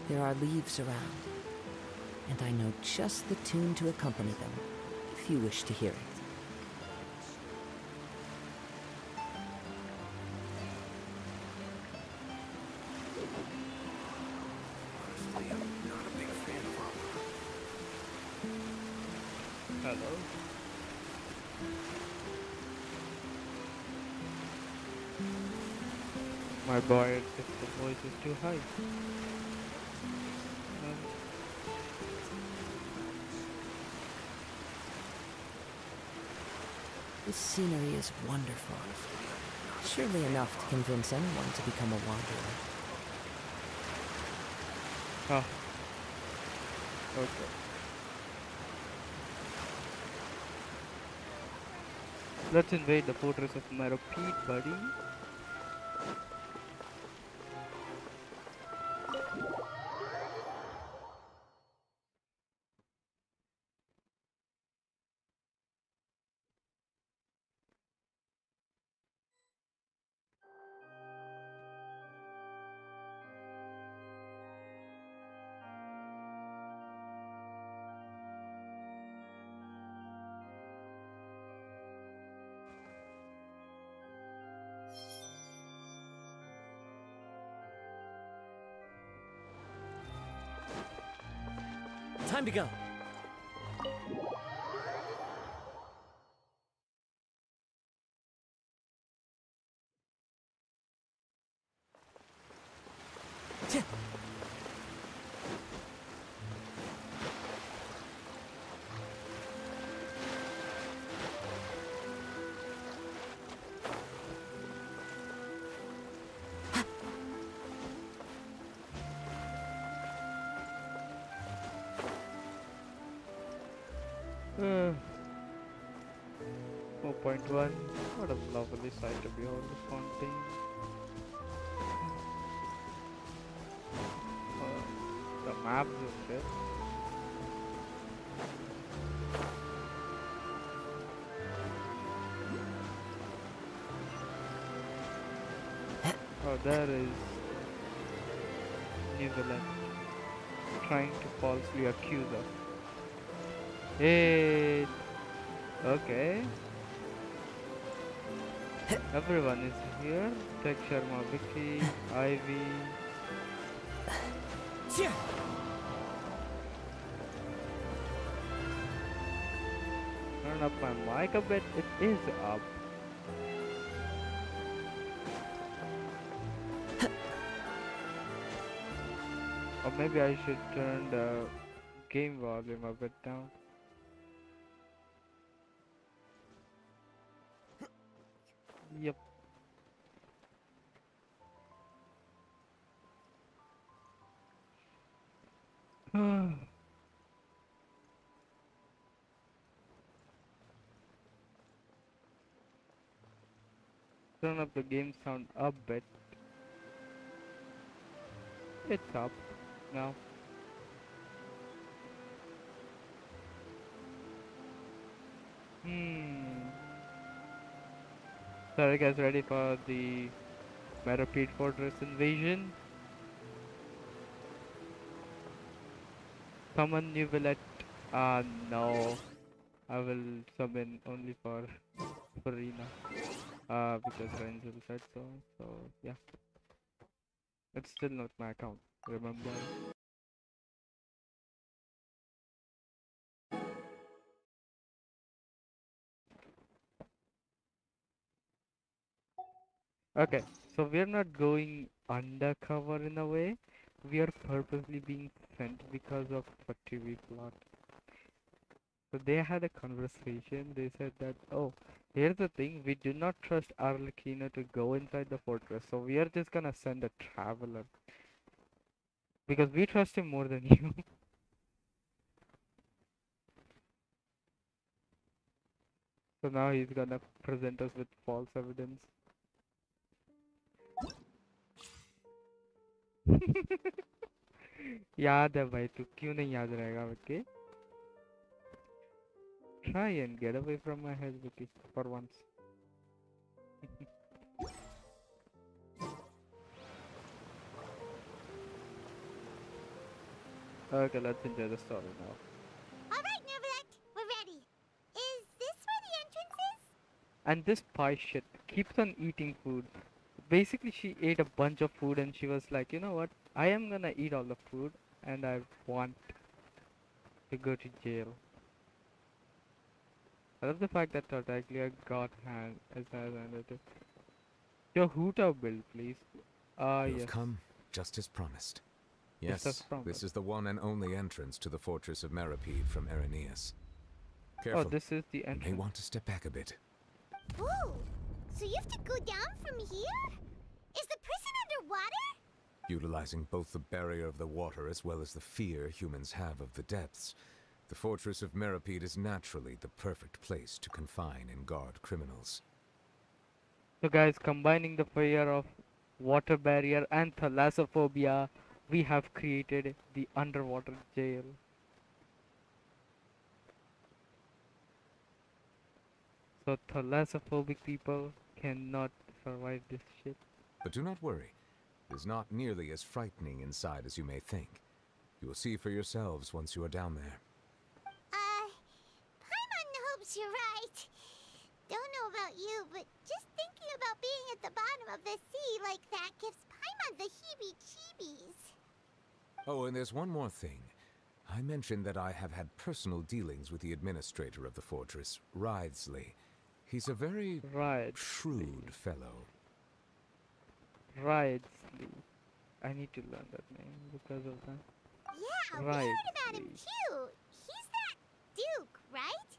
There are leaves around, and I know just the tune to accompany them, if you wish to hear it. Honestly, I'm not a big fan of opera. Hello. My boy, if the voice is too high. This scenery is wonderful. Surely enough to convince anyone to become a wanderer. Ah, okay. Let's invade the fortress of Meropide, buddy. Time to go. Uh, 4.1. What a lovely sight to behold, the fountain. The map zoomed in. Oh, there is New Zealand trying to falsely accuse us. Hey, okay. Everyone is here. Tech Sharma, Vicky, Ivy. Turn up my mic a bit. It is up. Or maybe I should turn the game volume a bit down. Yep. Turn up the game sound a bit. It's up now. So are you guys ready for the Meropide Fortress invasion? Summon new Villet. No. I will summon only for Farina. Because Renzel said so. So yeah. It's still not my account, remember? Okay, so we're not going undercover in a way. We are purposely being sent because of a TV plot. So they had a conversation. They said that, oh, here's the thing, we do not trust Arlecchino to go inside the fortress, so we are just gonna send a traveler. Because we trust him more than you. So now he's gonna present us with false evidence. याद है भाई तू क्यों नहीं याद रहेगा Vicky? Try and get away from my head, Vicky, for once. Okay, let's enjoy the story now. Alright, Nervalect, we're ready. Is this where the entrance is? And this pie shit keeps on eating food. Basically, she ate a bunch of food and she was like, you know what? I am gonna eat all the food and I want to go to jail. I love the fact that Tartaglia got hand as handed it. Your Huta build, please. Ah, You yes. have come just as promised. Just as Yes, promised. this is the one and only entrance to the fortress of Meropide from Irenaeus. Oh, Careful, this is the you may entrance. want to step back a bit. Ooh, so you have to go down from here? Is the prison underwater? Utilizing both the barrier of the water as well as the fear humans have of the depths, the fortress of Meropide is naturally the perfect place to confine and guard criminals. So guys, combining the fear of water barrier and thalassophobia, we have created the underwater jail. So thalassophobic people cannot survive this shit. But do not worry, it is not nearly as frightening inside as you may think. You will see for yourselves once you are down there. Paimon hopes you're right. Don't know about you, but just thinking about being at the bottom of the sea like that gives Paimon the heebie-jeebies. Oh, and there's one more thing. I mentioned that I have had personal dealings with the administrator of the fortress, Wriothesley. He's a very Right. shrewd fellow. Wriothesley. I need to learn that name because of that. Yeah, we Right, heard about him please. too. He's that Duke, right?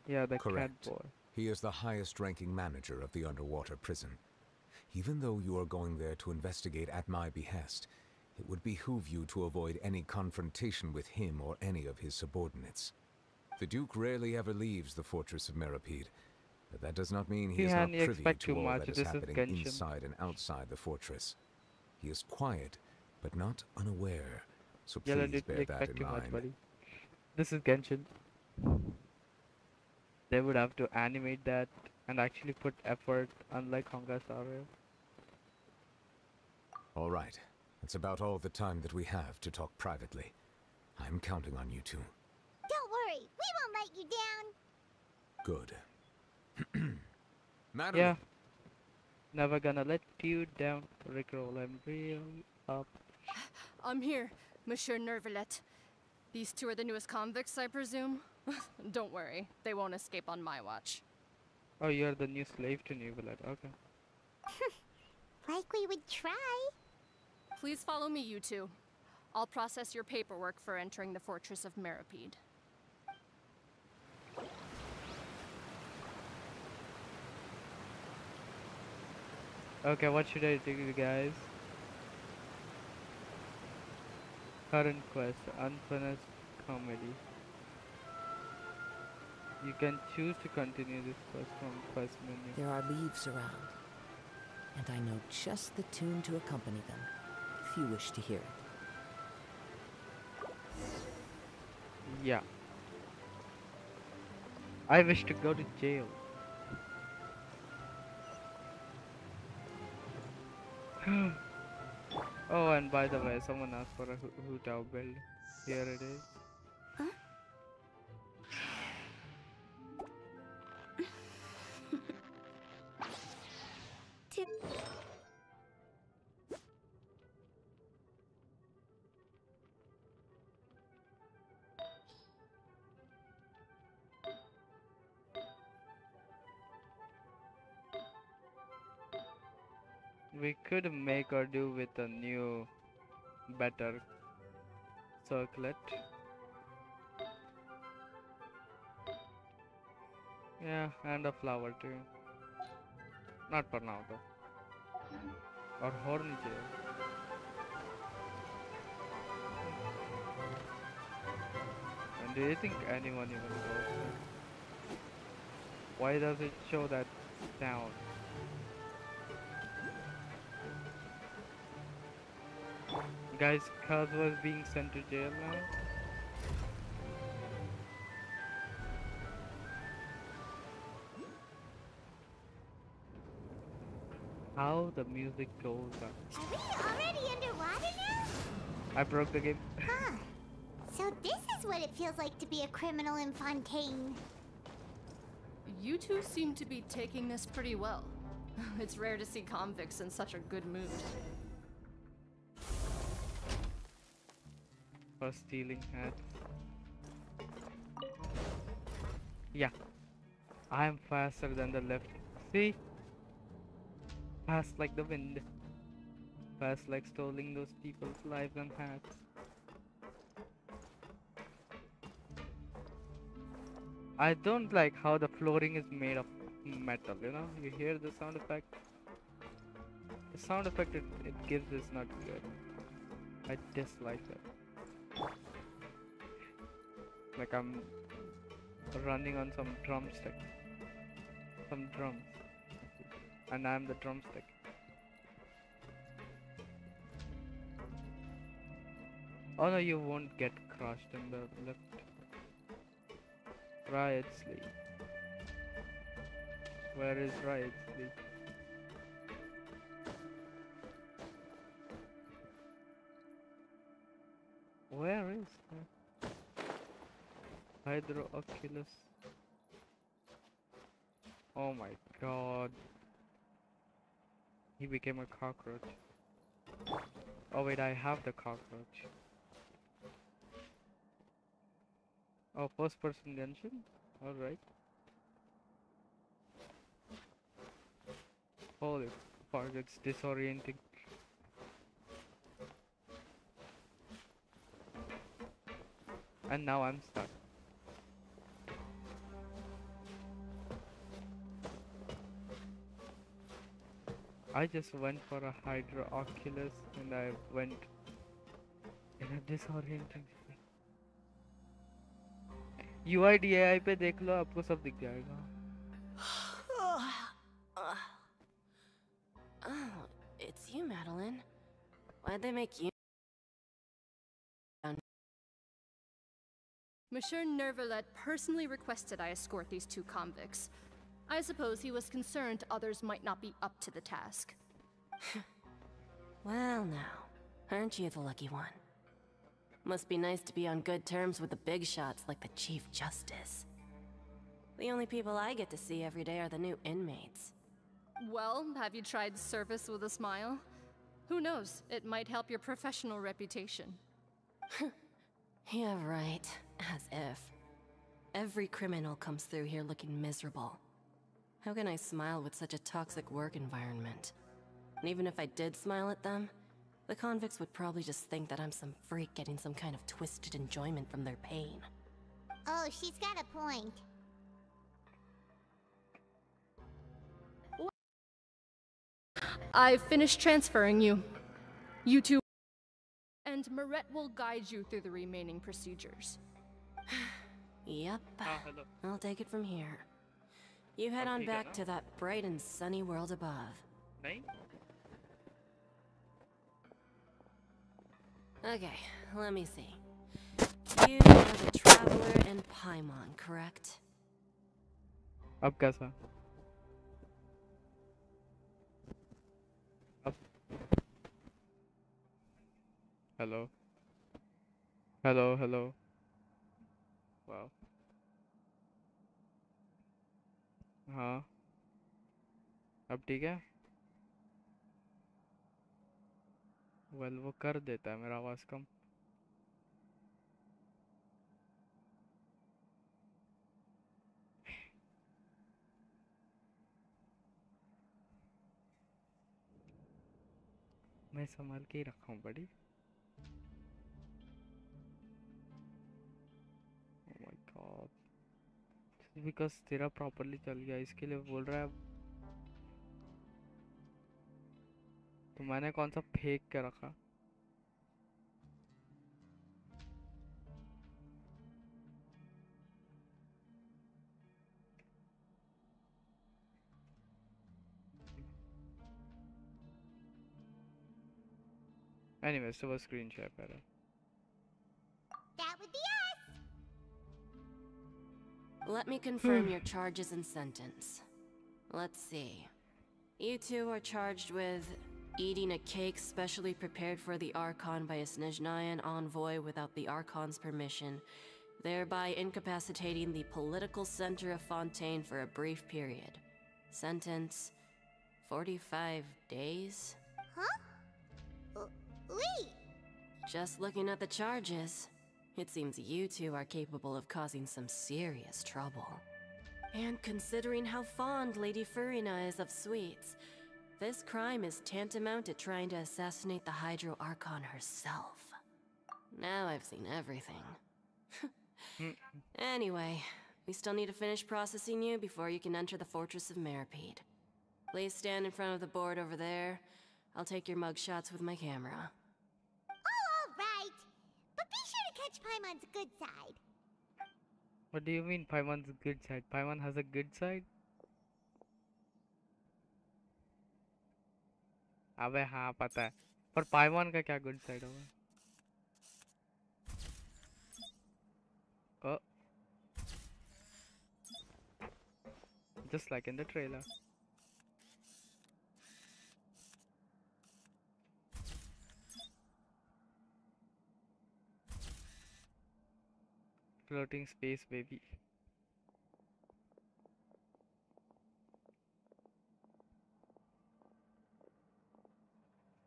Yeah, the Correct. cat boy. He is the highest-ranking manager of the underwater prison. Even though you are going there to investigate at my behest, it would behoove you to avoid any confrontation with him or any of his subordinates. The Duke rarely ever leaves the fortress of Meropide, but that does not mean he is not Honey, privy expect to too all much. that is This is happening Genshin. inside and outside the fortress. He is quiet, but not unaware, so Yeah, please didn't bear that expect in too much, mind. buddy. This is Genshin. They would have to animate that and actually put effort, unlike Honga Star Rail. All right, that's about all the time that we have to talk privately. I'm counting on you two. Don't worry, we won't let you down. Good. Madam, Yeah. Never gonna let you down. Rickroll and reel up. I'm here, Monsieur Nervalet. These two are the newest convicts, I presume? Don't worry, they won't escape on my watch. Oh, you're the new slave to New Blood. Okay. Like we would try. Please follow me, you two. I'll process your paperwork for entering the fortress of Meropide. Okay, what should I do, guys? Current quest, unfinished comedy. You can choose to continue this quest from quest menu. There are leaves around, and I know just the tune to accompany them, if you wish to hear it. Yeah. I wish to go to jail. Oh, and by the way, someone asked for a Hutao build. Here it is. We could make or do with a new, better circlet. Yeah, and a flower too. Not for now though. Or horny jail. And do you think anyone even goes there? Why does it show that sound? Guys, Kaz was being sent to jail now. How the music goes up. Are we already underwater now? I broke the game. Huh. So this is what it feels like to be a criminal in Fontaine. You two seem to be taking this pretty well. It's rare to see convicts in such a good mood. For stealing hats. Yeah. I am faster than the left. See? Fast like the wind. Fast like stealing those people's lives and hats. I don't like how the flooring is made of metal, you know? You hear the sound effect? The sound effect it gives is not good. I dislike it. Like I'm running on some drumstick. Some drums. And I'm the drumstick. Oh no, you won't get crushed in the lift. Riot sleep. Where is riot sleep? Where is that? Hydro Oculus. Oh my god. He became a cockroach. Oh wait, I have the cockroach. Oh, first person Genshin? Alright. Holy fuck, it's disorienting. And now I'm stuck. I just went for a Hydro Oculus and I went in a disorienting state. UIDAI पे देख लो आपको सब दिख जाएगा. Oh, it's you, Madeline. Why'd they make you? Monsieur Nervalet personally requested I escort these two convicts. I suppose he was concerned others might not be up to the task. Well now, aren't you the lucky one? Must be nice to be on good terms with the big shots like the Chief Justice. The only people I get to see every day are the new inmates. Well, have you tried service with a smile? Who knows, it might help your professional reputation. Yeah, right. As if. Every criminal comes through here looking miserable. How can I smile with such a toxic work environment? And even if I did smile at them, the convicts would probably just think that I'm some freak getting some kind of twisted enjoyment from their pain. Oh, she's got a point. I've finished transferring you. You two. And Moret will guide you through the remaining procedures. Yep. Hello. I'll take it from here. You head on back to that bright and sunny world above. नहीं? Okay, let me see. You are the Traveler in Paimon, correct? अब कैसा? अब? Hello. Hello, hello. Wow. हाँ. अब ठीक है? Well, वो कर देता है मेरा आवाज़ कम. मैं संभाल के ही रखा हूँ बड़ी. Oh my God. Just because तेरा properly चल गया इसके लिए बोल रहा है. तो मैंने कौन सा फेंक के रखा? Anyway, so वो screen share कर रहा है. That would be us! Let me confirm your charges and sentence. Let's see. You two are charged with Eating a cake specially prepared for the Archon by a Snezhnayan envoy without the Archon's permission, thereby incapacitating the political center of Fontaine for a brief period. Sentence: 45 days? Huh? Wait! Just looking at the charges, it seems you two are capable of causing some serious trouble. And considering how fond Lady Furina is of sweets, this crime is tantamount to trying to assassinate the Hydro Archon herself. Now I've seen everything. Anyway, we still need to finish processing you before you can enter the Fortress of Meropide. Please stand in front of the board over there. I'll take your mugshots with my camera. Oh, alright! But be sure to catch Paimon's good side. What do you mean Paimon's good side? Paimon has a good side? अबे हाँ पता है पर पाइमॉन का क्या good side होगा? Oh, just like in the trailer. Floating space baby.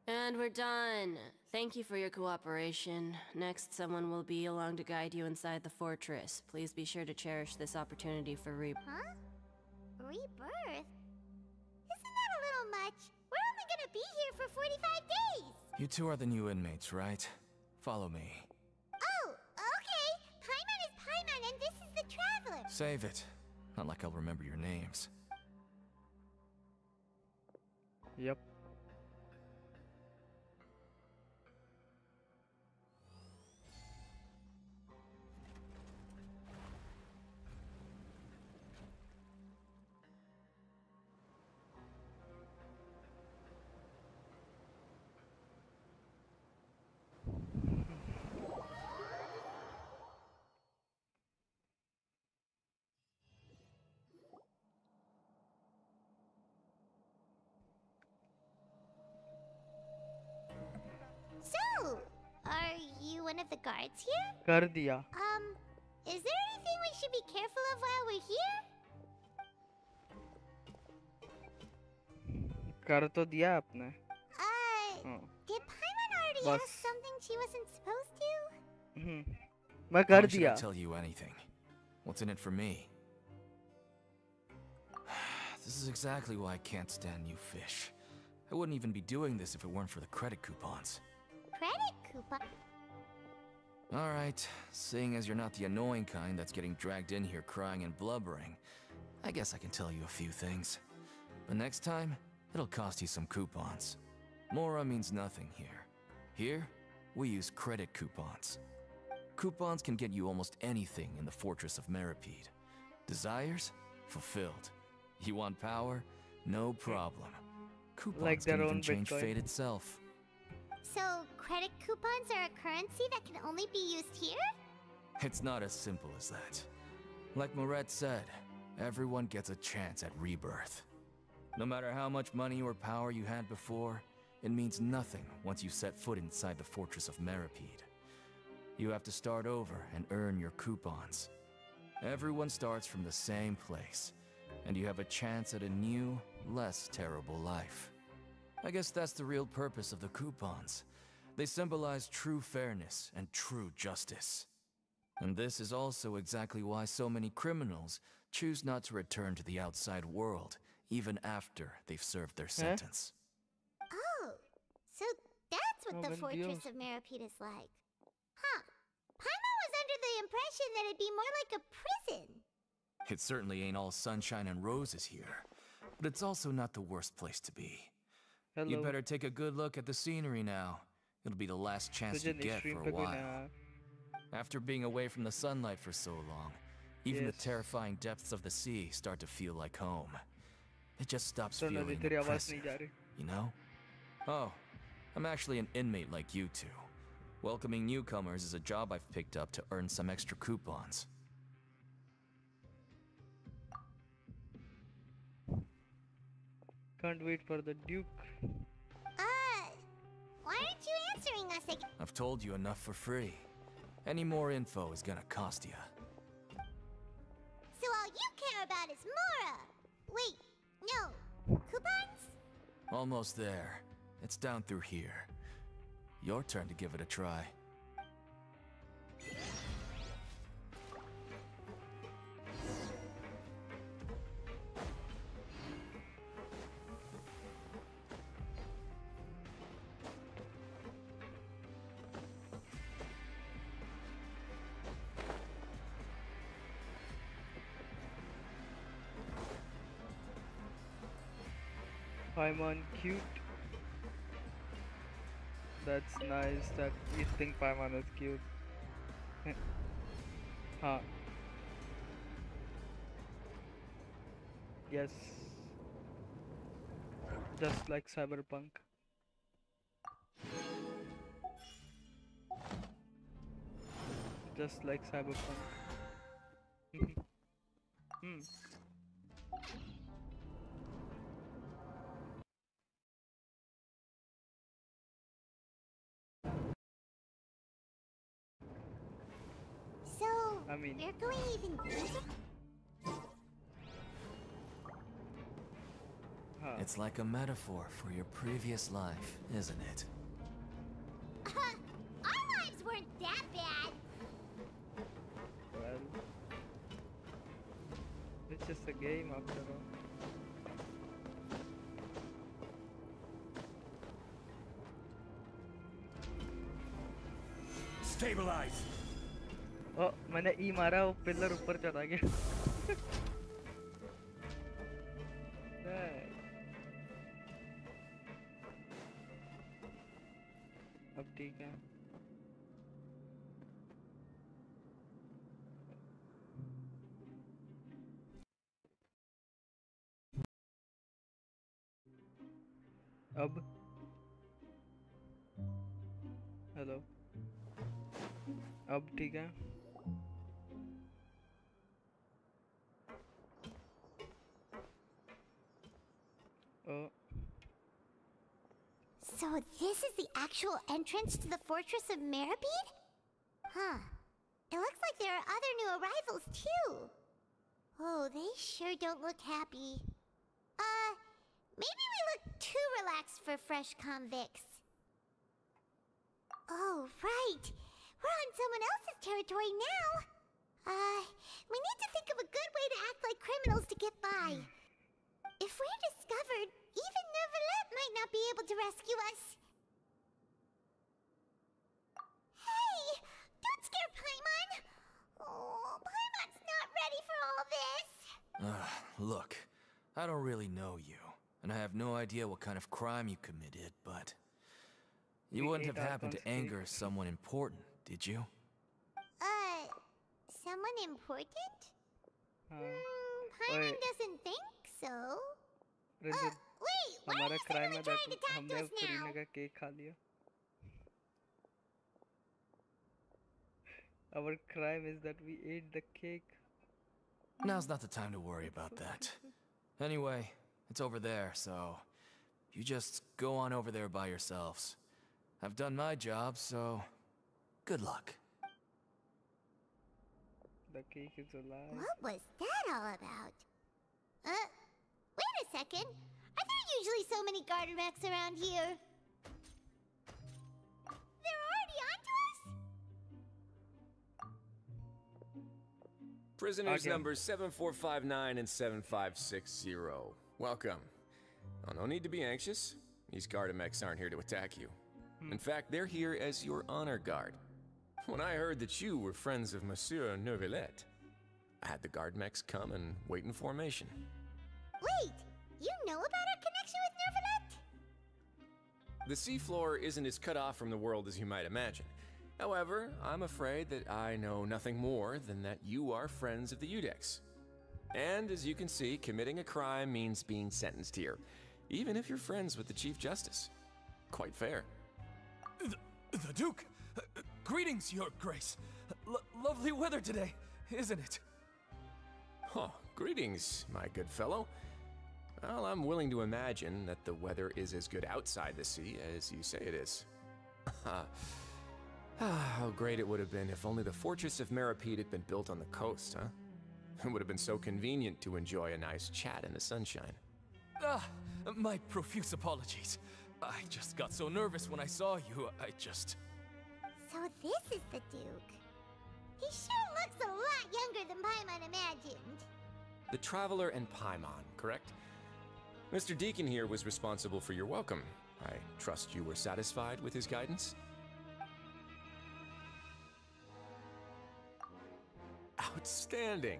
And we're done. Thank you for your cooperation. Next, someone will be along to guide you inside the fortress. Please be sure to cherish this opportunity for Huh? Rebirth? Isn't that a little much? We're only gonna be here for 45 days! You two are the new inmates, right? Follow me. Oh, okay! Paimon is Paimon and this is the Traveler! Save it. Not like I'll remember your names. Yep. So, are you one of the guards here? कर दिया. Is there anything we should be careful of while we're here? कर तो दिया आपने. Did Paimon already बस. ask something she wasn't supposed to? मैं Why कर should I दिया. tell you anything? What's in it for me? This is exactly why I can't stand you fish. I wouldn't even be doing this if it weren't for the credit coupons. Credit coupon? Alright, seeing as you're not the annoying kind that's getting dragged in here crying and blubbering, I guess I can tell you a few things. But next time, it'll cost you some coupons. Mora means nothing here. Here, we use credit coupons. Coupons can get you almost anything in the Fortress of Meropide. Desires? Fulfilled. You want power? No problem. Coupons Like their can even own change Bitcoin. fate itself. So, credit coupons are a currency that can only be used here? It's not as simple as that. Like Moret said, everyone gets a chance at rebirth. No matter how much money or power you had before, it means nothing once you set foot inside the Fortress of Meropide. You have to start over and earn your coupons. Everyone starts from the same place, and you have a chance at a new, less terrible life. I guess that's the real purpose of the coupons. They symbolize true fairness and true justice. And this is also exactly why so many criminals choose not to return to the outside world, even after they've served their sentence. Oh, so that's what Oh, the buen Fortress Dios. of Meropide is like. Huh. Paimon was under the impression that it'd be more like a prison. It certainly ain't all sunshine and roses here, but it's also not the worst place to be. Hello. You'd better take a good look at the scenery now. It'll be the last chance you तुझे get stream for पे a कोई while. नया. After being away from the sunlight for so long, even the Yes. terrifying depths of the sea start to feel like home. It just stops तो नदी feeling तेरी आवाज oppressive, नहीं जा रही. you know? Oh, I'm actually an inmate like you two. Welcoming newcomers is a job I've picked up to earn some extra coupons. Can't wait for the Duke. second. I've told you enough for free. Any more info is gonna cost you. So all you care about is Mora. Wait, no. Coupons? Almost there. It's down through here. Your turn to give it a try. Paimon cute. That's nice that you think Paimon is cute. Huh. Yes. Just like Cyberpunk. Just like Cyberpunk. Hmm. So, I mean, we're going even deeper? huh. It's like a metaphor for your previous life, isn't it? Our lives weren't that bad. Well, it's just a game after all. Stabilize! Oh, मैंने ई मारा वो pillar ऊपर चला गया अब ठीक है अब हेलो अब ठीक है Oh, So this is the actual entrance to the fortress of Meropide? Huh. It looks like there are other new arrivals too. Oh, they sure don't look happy. Maybe we look too relaxed for fresh convicts. Oh, right. We're on someone else's territory now. We need to think of a good way to act like criminals to get by. If we're discovered, even Neuvillette might not be able to rescue us. Hey! Don't scare Paimon! Oh, Paimon's not ready for all this. Look, I don't really know you, and I have no idea what kind of crime you committed, but you We wouldn't ate have happened to Archon's anger someone important, did you? Someone important? हाँ Paimon Oi. doesn't think so. Ranjit Wait, why हमारा are you crime suddenly है trying to that talk to हमने us now? Kareena का cake खा लिया Our crime is that we ate the cake. Now's not the time to worry about that. Anyway, it's over there, so you just go on over there by yourselves. I've done my job, so good luck. The cake is alive. What was that all about? Wait a second. Are there usually so many garter mechs around here? They're already onto us? Prisoners Okay. numbers 7459 and 7560. Welcome. Oh, no need to be anxious. These Gardamex aren't here to attack you. In fact, they're here as your honor guard. When I heard that you were friends of Monsieur Neuvillette, I had the Gardamex come and wait in formation. Wait, you know about our connection with Neuvillette? The seafloor isn't as cut off from the world as you might imagine. However, I'm afraid that I know nothing more than that you are friends of the Udex. And as you can see, committing a crime means being sentenced here, even if you're friends with the Chief Justice. Quite fair. The Duke! Greetings, Your Grace. Lovely weather today, isn't it? Oh, greetings, my good fellow. Well, I'm willing to imagine that the weather is as good outside the sea as you say it is. How great it would have been if only the fortress of Meropide had been built on the coast, huh? It would have been so convenient to enjoy a nice chat in the sunshine. My profuse apologies. I just got so nervous when I saw you, So this is the Duke. He sure looks a lot younger than Paimon imagined. The Traveler and Paimon, correct? Mr. Deacon here was responsible for your welcome. I trust you were satisfied with his guidance? Outstanding.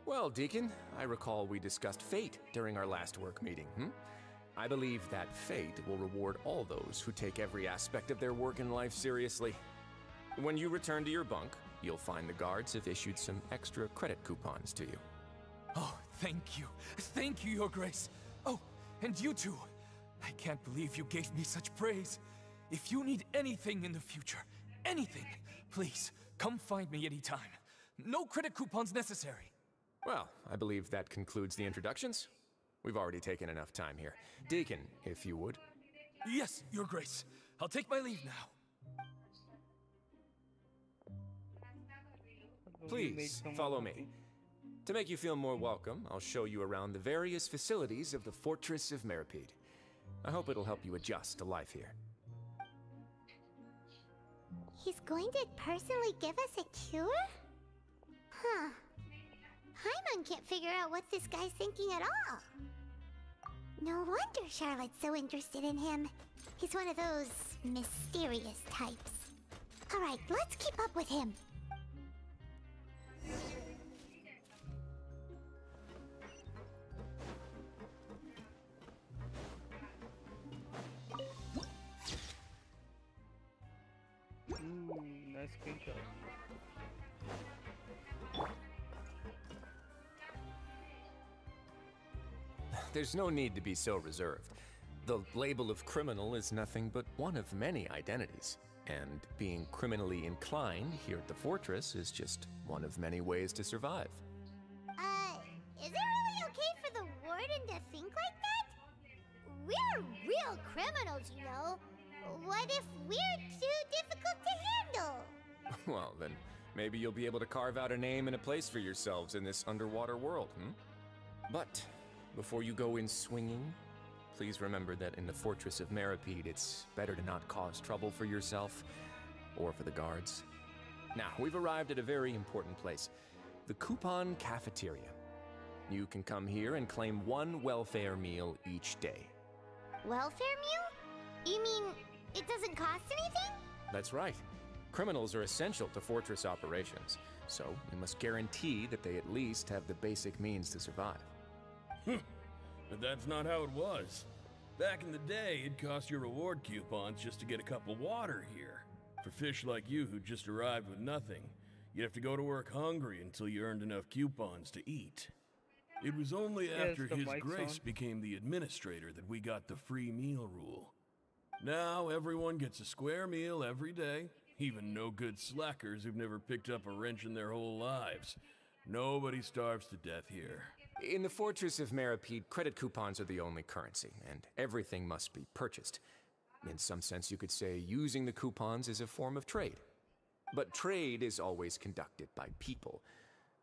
Well, Deacon, I recall we discussed fate during our last work meeting, I believe that fate will reward all those who take every aspect of their work in life seriously. When you return to your bunk, you'll find the guards have issued some extra credit coupons to you. Oh, thank you. Thank you, Your Grace. Oh, and you too. I can't believe you gave me such praise. If you need anything in the future, anything, please, come find me anytime. No credit coupons necessary. Well, I believe that concludes the introductions. We've already taken enough time here. Deacon, if you would. Yes, Your Grace. I'll take my leave now. Please, follow me. To make you feel more welcome, I'll show you around the various facilities of the Fortress of Meropide. I hope it'll help you adjust to life here. He's going to personally give us a cure? Huh. Paimon can't figure out what this guy's thinking at all. No wonder Charlotte's so interested in him. He's one of those mysterious types. Alright, let's keep up with him. Nice screenshot. There's no need to be so reserved. The label of criminal is nothing but one of many identities. And being criminally inclined here at the fortress is just one of many ways to survive. Is it really okay for the warden to think like that? We're real criminals, you know. What if we're too difficult to handle? Well, then maybe you'll be able to carve out a name and a place for yourselves in this underwater world, But before you go in swinging, please remember that in the Fortress of Meropide, it's better to not cause trouble for yourself or for the guards. Now, we've arrived at a very important place, the Coupon Cafeteria. You can come here and claim one welfare meal each day. Welfare meal? You mean it doesn't cost anything? That's right. Criminals are essential to fortress operations, so we must guarantee that they at least have the basic means to survive. But that's not how it was. Back in the day, it cost your reward coupons just to get a cup of water here. For fish like you who just arrived with nothing, you'd have to go to work hungry until you earned enough coupons to eat. It was only after His Grace became the administrator that we got the free meal rule. Now everyone gets a square meal every day, even no good slackers who've never picked up a wrench in their whole lives. Nobody starves to death here. In the Fortress of Meropide, credit coupons are the only currency, and everything must be purchased. In some sense, you could say using the coupons is a form of trade. But trade is always conducted by people.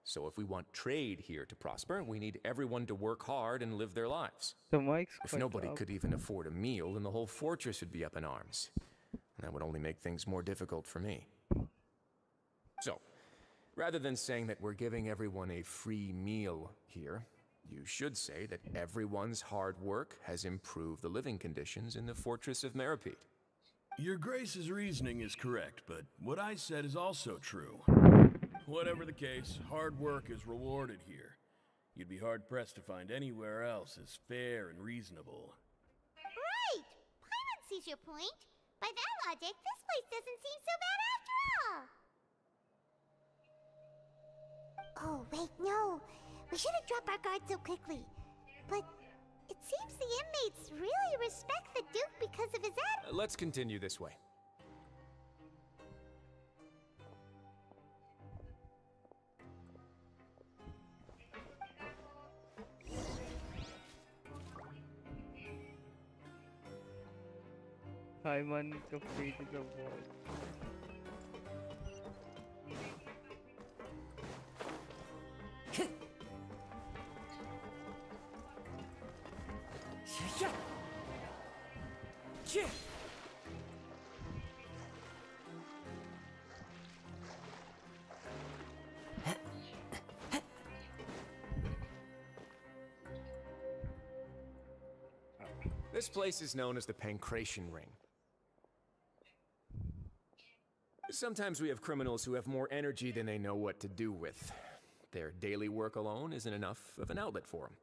So if we want trade here to prosper, we need everyone to work hard and live their lives. The mic's If nobody could even afford a meal, then the whole fortress would be up in arms. And that would only make things more difficult for me. So, rather than saying that we're giving everyone a free meal here, you should say that everyone's hard work has improved the living conditions in the Fortress of Meropide. Your Grace's reasoning is correct, but what I said is also true. Whatever the case, hard work is rewarded here. You'd be hard-pressed to find anywhere else as fair and reasonable. Right! Paimon sees your point. By that logic, this place doesn't seem so bad after all. Oh, wait, no. We shouldn't drop our guard so quickly. But it seems the inmates really respect the Duke because of his Let's continue this way. Hyman का pages of voice. This place is known as the Pancration Ring. Sometimes we have criminals who have more energy than they know what to do with. Their daily work alone isn't enough of an outlet for them.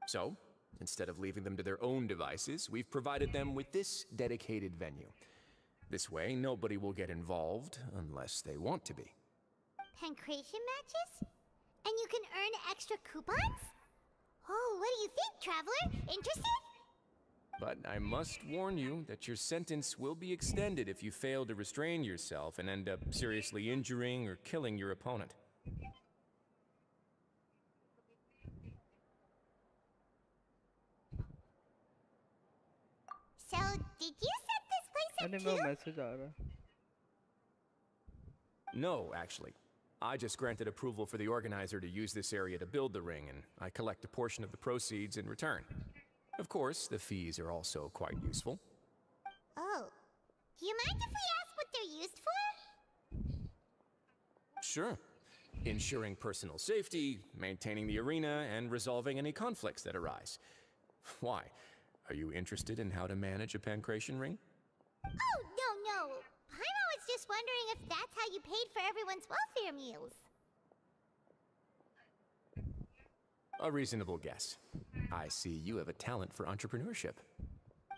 So, instead of leaving them to their own devices, we've provided them with this dedicated venue. This way, nobody will get involved unless they want to be. Pancration matches? And you can earn extra coupons? Oh, what do you think, traveler? Interested? But I must warn you that your sentence will be extended if you fail to restrain yourself and end up seriously injuring or killing your opponent. So, did you set this place up अरे too? मेरा message आ रहा. No, actually. I just granted approval for the organizer to use this area to build the ring, and I collect a portion of the proceeds in return. Of course, the fees are also quite useful. Oh. Do you mind if we ask what they're used for? Sure. Ensuring personal safety, maintaining the arena, and resolving any conflicts that arise. Why? Are you interested in how to manage a pancration ring? Oh, no. Paimon was just wondering if that's how you paid for everyone's welfare meals. A reasonable guess. I see you have a talent for entrepreneurship.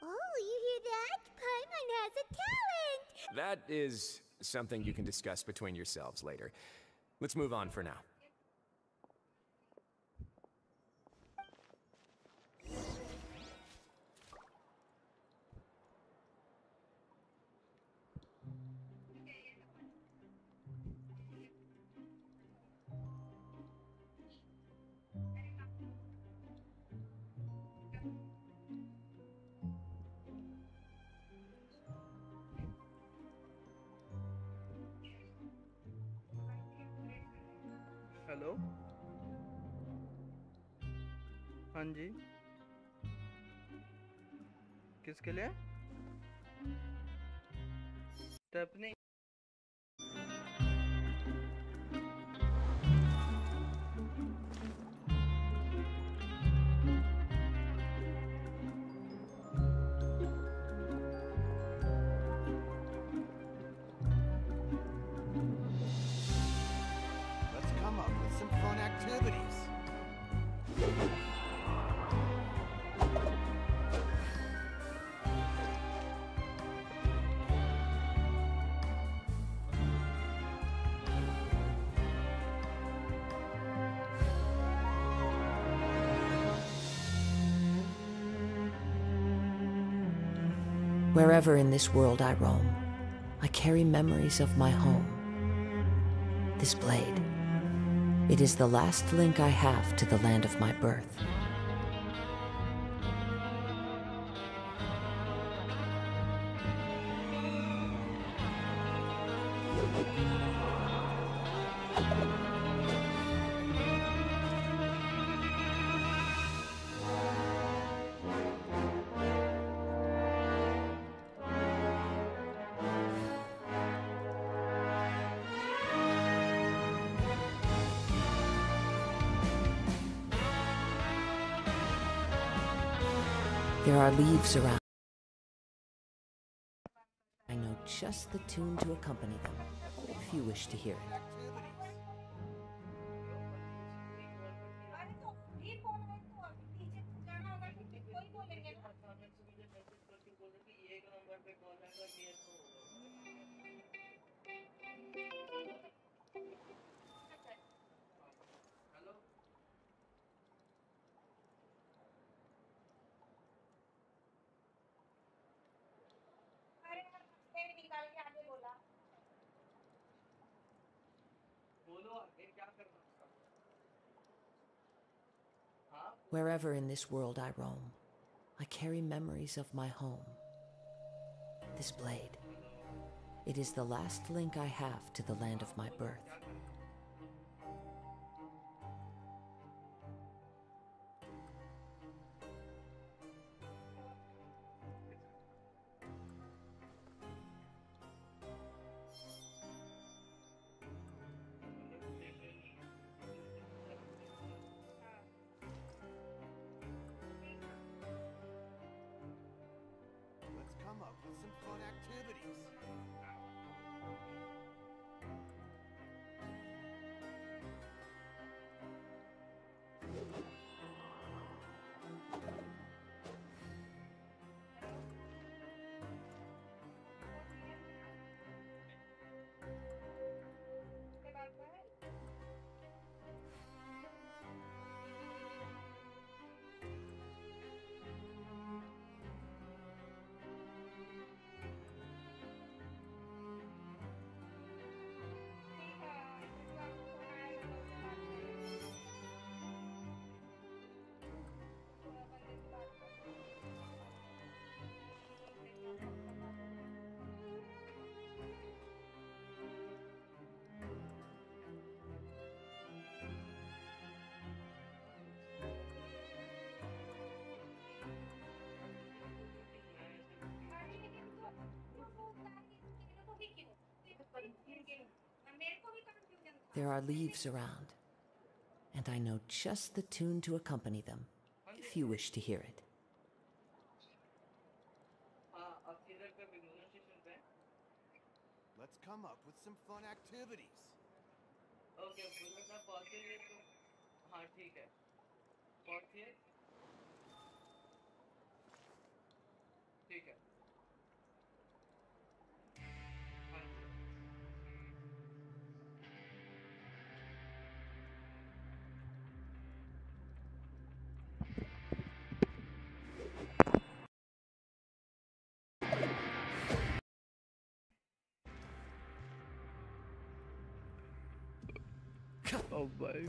Oh, you hear that? Paimon has a talent! That is something you can discuss between yourselves later. Let's move on for now. Hello हाँ जी किसके लिए tap नहीं Let's come up with some fun activities. Wherever in this world I roam, I carry memories of my home. This blade, it is the last link I have to the land of my birth. There are leaves around. I know just the tune to accompany them, if you wish to hear it. Wherever in this world I roam, I carry memories of my home. This blade. It is the last link I have to the land of my birth. Let's come up with some fun activities. There are leaves around, and I know just the tune to accompany them, if you wish to hear it. Let's come up with some fun activities. Oh boy.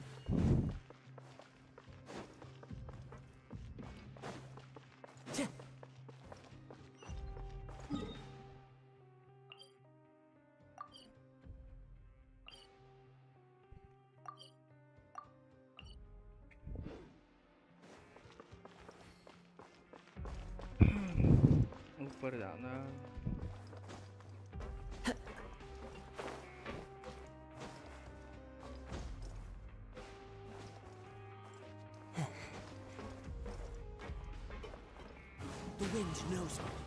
ऊपर जाना The wind knows me.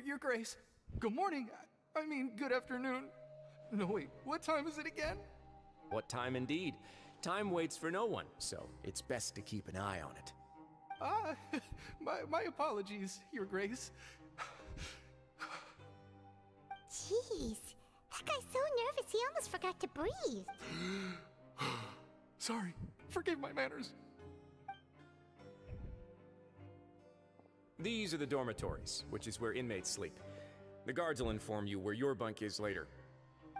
Your Grace. Good morning. I mean, good afternoon. No, wait, what time is it again? What time indeed? Time waits for no one, so it's best to keep an eye on it. My apologies, Your Grace. Jeez, that guy's so nervous he almost forgot to breathe. Sorry, forgive my manners. These are the dormitories, which is where inmates sleep. The guards will inform you where your bunk is later.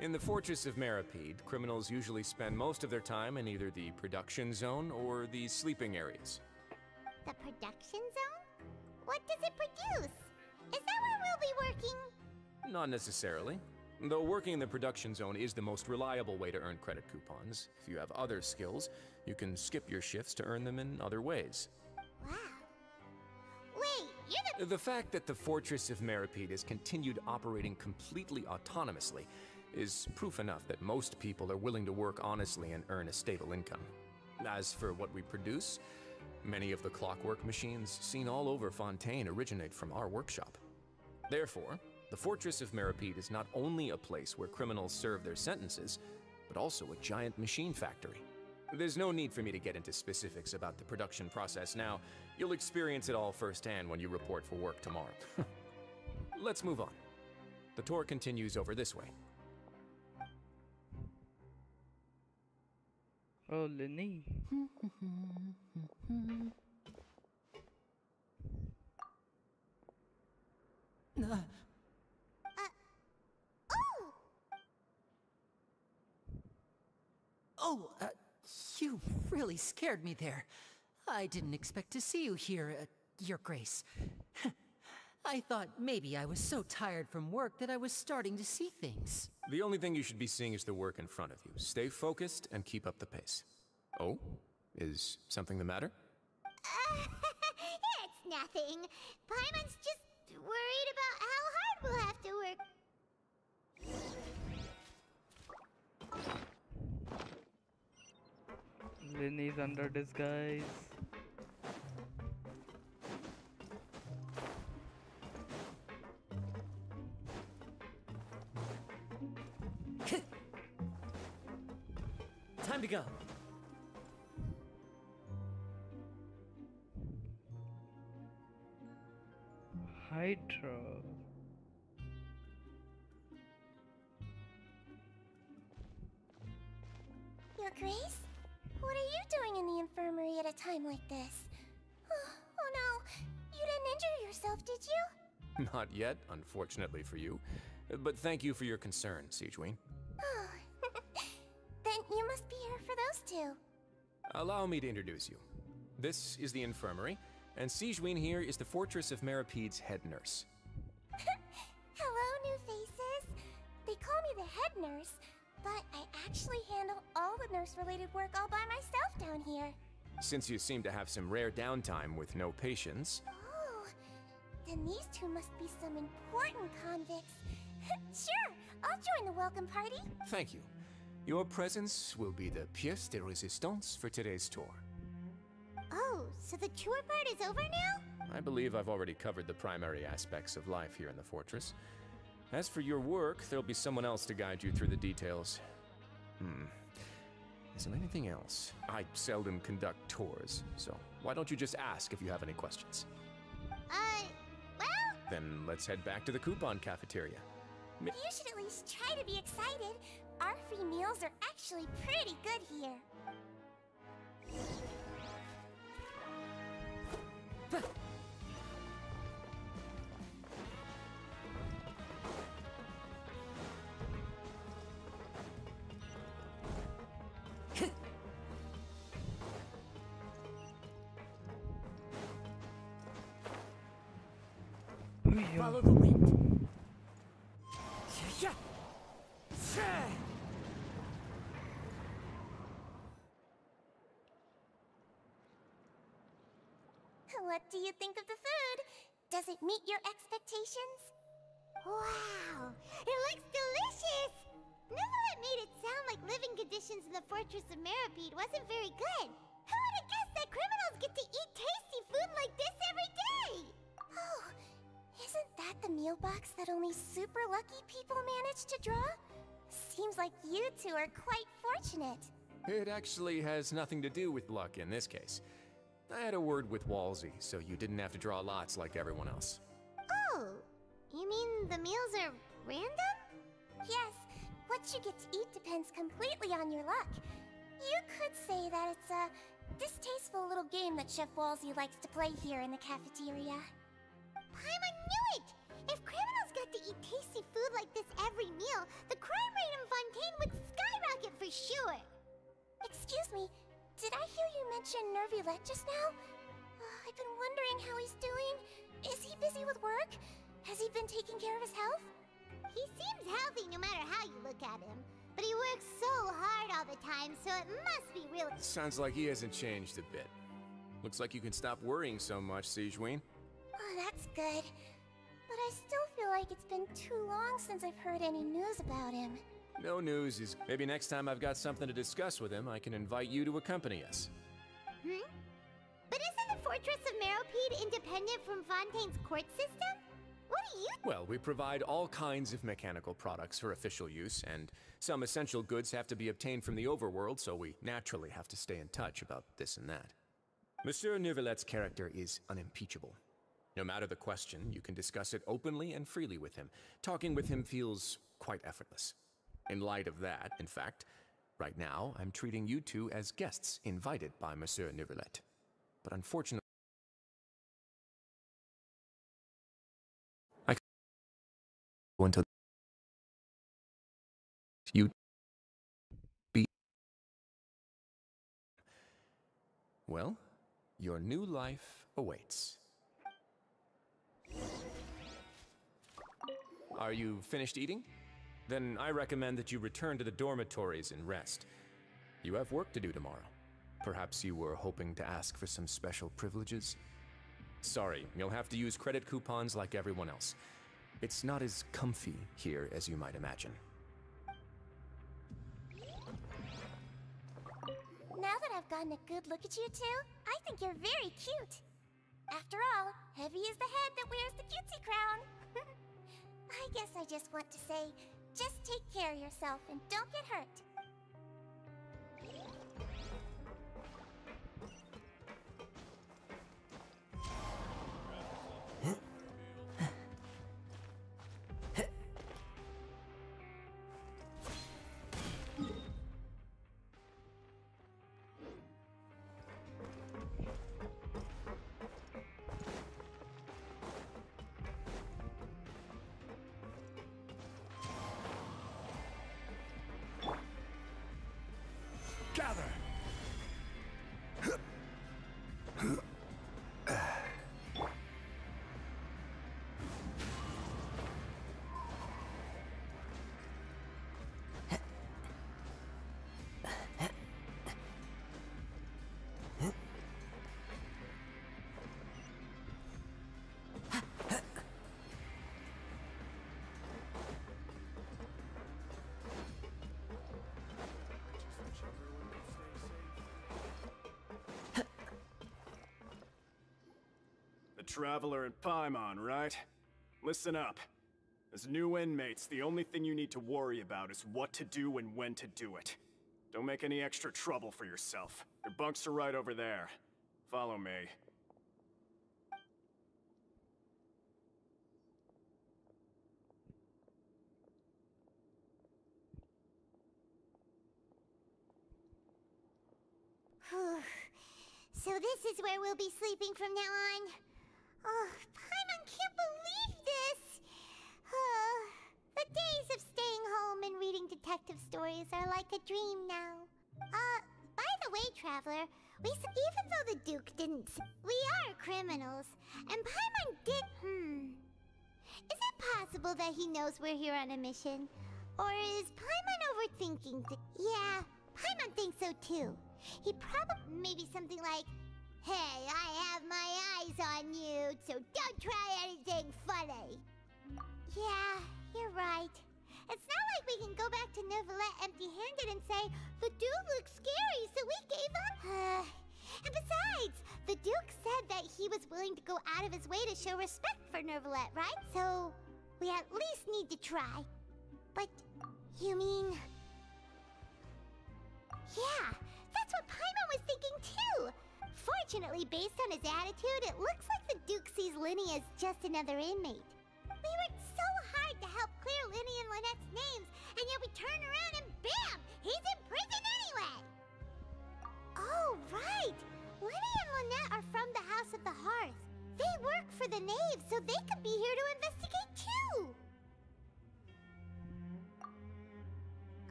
In the Fortress of Meropide, criminals usually spend most of their time in either the production zone or the sleeping areas. The production zone? What does it produce? Is that where we'll be working? Not necessarily. Though working in the production zone is the most reliable way to earn credit coupons, if you have other skills, you can skip your shifts to earn them in other ways. Wow. Wait, you're The fact that the Fortress of Meropide has continued operating completely autonomously is proof enough that most people are willing to work honestly and earn a stable income. As for what we produce, many of the clockwork machines seen all over Fontaine originate from our workshop. Therefore, the Fortress of Meropide is not only a place where criminals serve their sentences, but also a giant machine factory. There's no need for me to get into specifics about the production process now. You'll experience it all firsthand when you report for work tomorrow. Let's move on. The tour continues over this way. Oh, Lenny. Oh, you really scared me there. I didn't expect to see you here, Your Grace. I thought maybe I was so tired from work that I was starting to see things. The only thing you should be seeing is the work in front of you. Stay focused and keep up the pace. Oh? Is something the matter? It's nothing. Paimon's just worried about how hard we'll have to work. Lenny's under disguise. Time to go. Hydra. Your Grace? What are you doing in the infirmary at a time like this? Oh no, you didn't injure yourself, did you? Not yet, unfortunately for you. But thank you for your concern, Sigewinne. Oh, then you must be here for those two. Allow me to introduce you. This is the infirmary, and Sigewinne here is the Fortress of Meropide's head nurse. Hello, new faces. They call me the head nurse, but I actually handle all the nurse-related work all by myself down here. Since you seem to have some rare downtime with no patients... Oh, then these two must be some important convicts. Sure, I'll join the welcome party. Thank you. Your presence will be the pièce de résistance for today's tour. Oh, so the tour part is over now? I believe I've already covered the primary aspects of life here in the fortress. As for your work, there'll be someone else to guide you through the details. Is there anything else? I seldom conduct tours, so why don't you just ask if you have any questions? Well... Then let's head back to the coupon cafeteria. You should at least try to be excited. Our free meals are actually pretty good here. Follow the wind. What do you think of the food? Does it meet your expectations? Wow, it looks delicious! Neverlet made it sound like living conditions in the Fortress of Meropide wasn't very good. Who would have guessed that criminals get to eat tasty food like this every day? Oh, isn't that the meal box that only super lucky people manage to draw? Seems like you two are quite fortunate. It actually has nothing to do with luck in this case. I had a word with Walsey, so you didn't have to draw lots like everyone else. Oh, you mean the meals are random? Yes, what you get to eat depends completely on your luck. You could say that it's a distasteful little game that Chef Walsey likes to play here in the cafeteria. Paimon knew it! If criminals got to eat tasty food like this every meal, the crime rate in Fontaine would skyrocket for sure! Excuse me, did I hear you mention Nervulette just now? I've been wondering how he's doing. Is he busy with work? Has he been taking care of his health? He seems healthy no matter how you look at him. But he works so hard all the time, so it must be really... Sounds like he hasn't changed a bit. Looks like you can stop worrying so much, Sigewinne. Oh, that's good. But I still feel like it's been too long since I've heard any news about him. No news is... Maybe next time I've got something to discuss with him, I can invite you to accompany us. But isn't the Fortress of Meropide independent from Fontaine's court system? What do you... Well, we provide all kinds of mechanical products for official use, and some essential goods have to be obtained from the overworld, so we naturally have to stay in touch about this and that. Monsieur Neuvillett's character is unimpeachable. No matter the question, you can discuss it openly and freely with him. Talking with him feels quite effortless. In light of that, in fact, right now, I'm treating you two as guests invited by Monsieur Neuvillette. But unfortunately, I can't go until you be... Well, your new life awaits. Are you finished eating? Then I recommend that you return to the dormitories and rest. You have work to do tomorrow. Perhaps you were hoping to ask for some special privileges? Sorry, you'll have to use credit coupons like everyone else. It's not as comfy here as you might imagine. Now that I've gotten a good look at you two, I think you're very cute. After all, heavy is the head that wears the cutesy crown. I guess I just want to say, just take care of yourself and don't get hurt. Gather! Traveler in Paimon, right? Listen up. As new inmates, the only thing you need to worry about is what to do and when to do it. Don't make any extra trouble for yourself. Your bunks are right over there. Follow me. So this is where we'll be sleeping from now on. Oh, Paimon can't believe this! The days of staying home and reading detective stories are like a dream now. By the way, Traveler, even though the Duke didn't we are criminals, and Paimon did, Is it possible that he knows we're here on a mission? Or is Paimon overthinking Yeah, Paimon thinks so too. He probably, maybe something like, "Hey, I have my eyes on you, so don't try anything funny." Yeah, you're right. It's not like we can go back to Neuvillette empty-handed and say, "The Duke looks scary, so we gave up." And besides, the Duke said that he was willing to go out of his way to show respect for Neuvillette, right? So, we at least need to try. But, you mean... Yeah, that's what Paimon was thinking too! Fortunately, based on his attitude, it looks like the Duke sees Linny as just another inmate. We worked so hard to help clear Linny and Lynette's names, and yet we turn around and BAM! He's in prison anyway! Oh, right! Linny and Lynette are from the House of the Hearth. They work for the Knave, so they could be here to investigate too!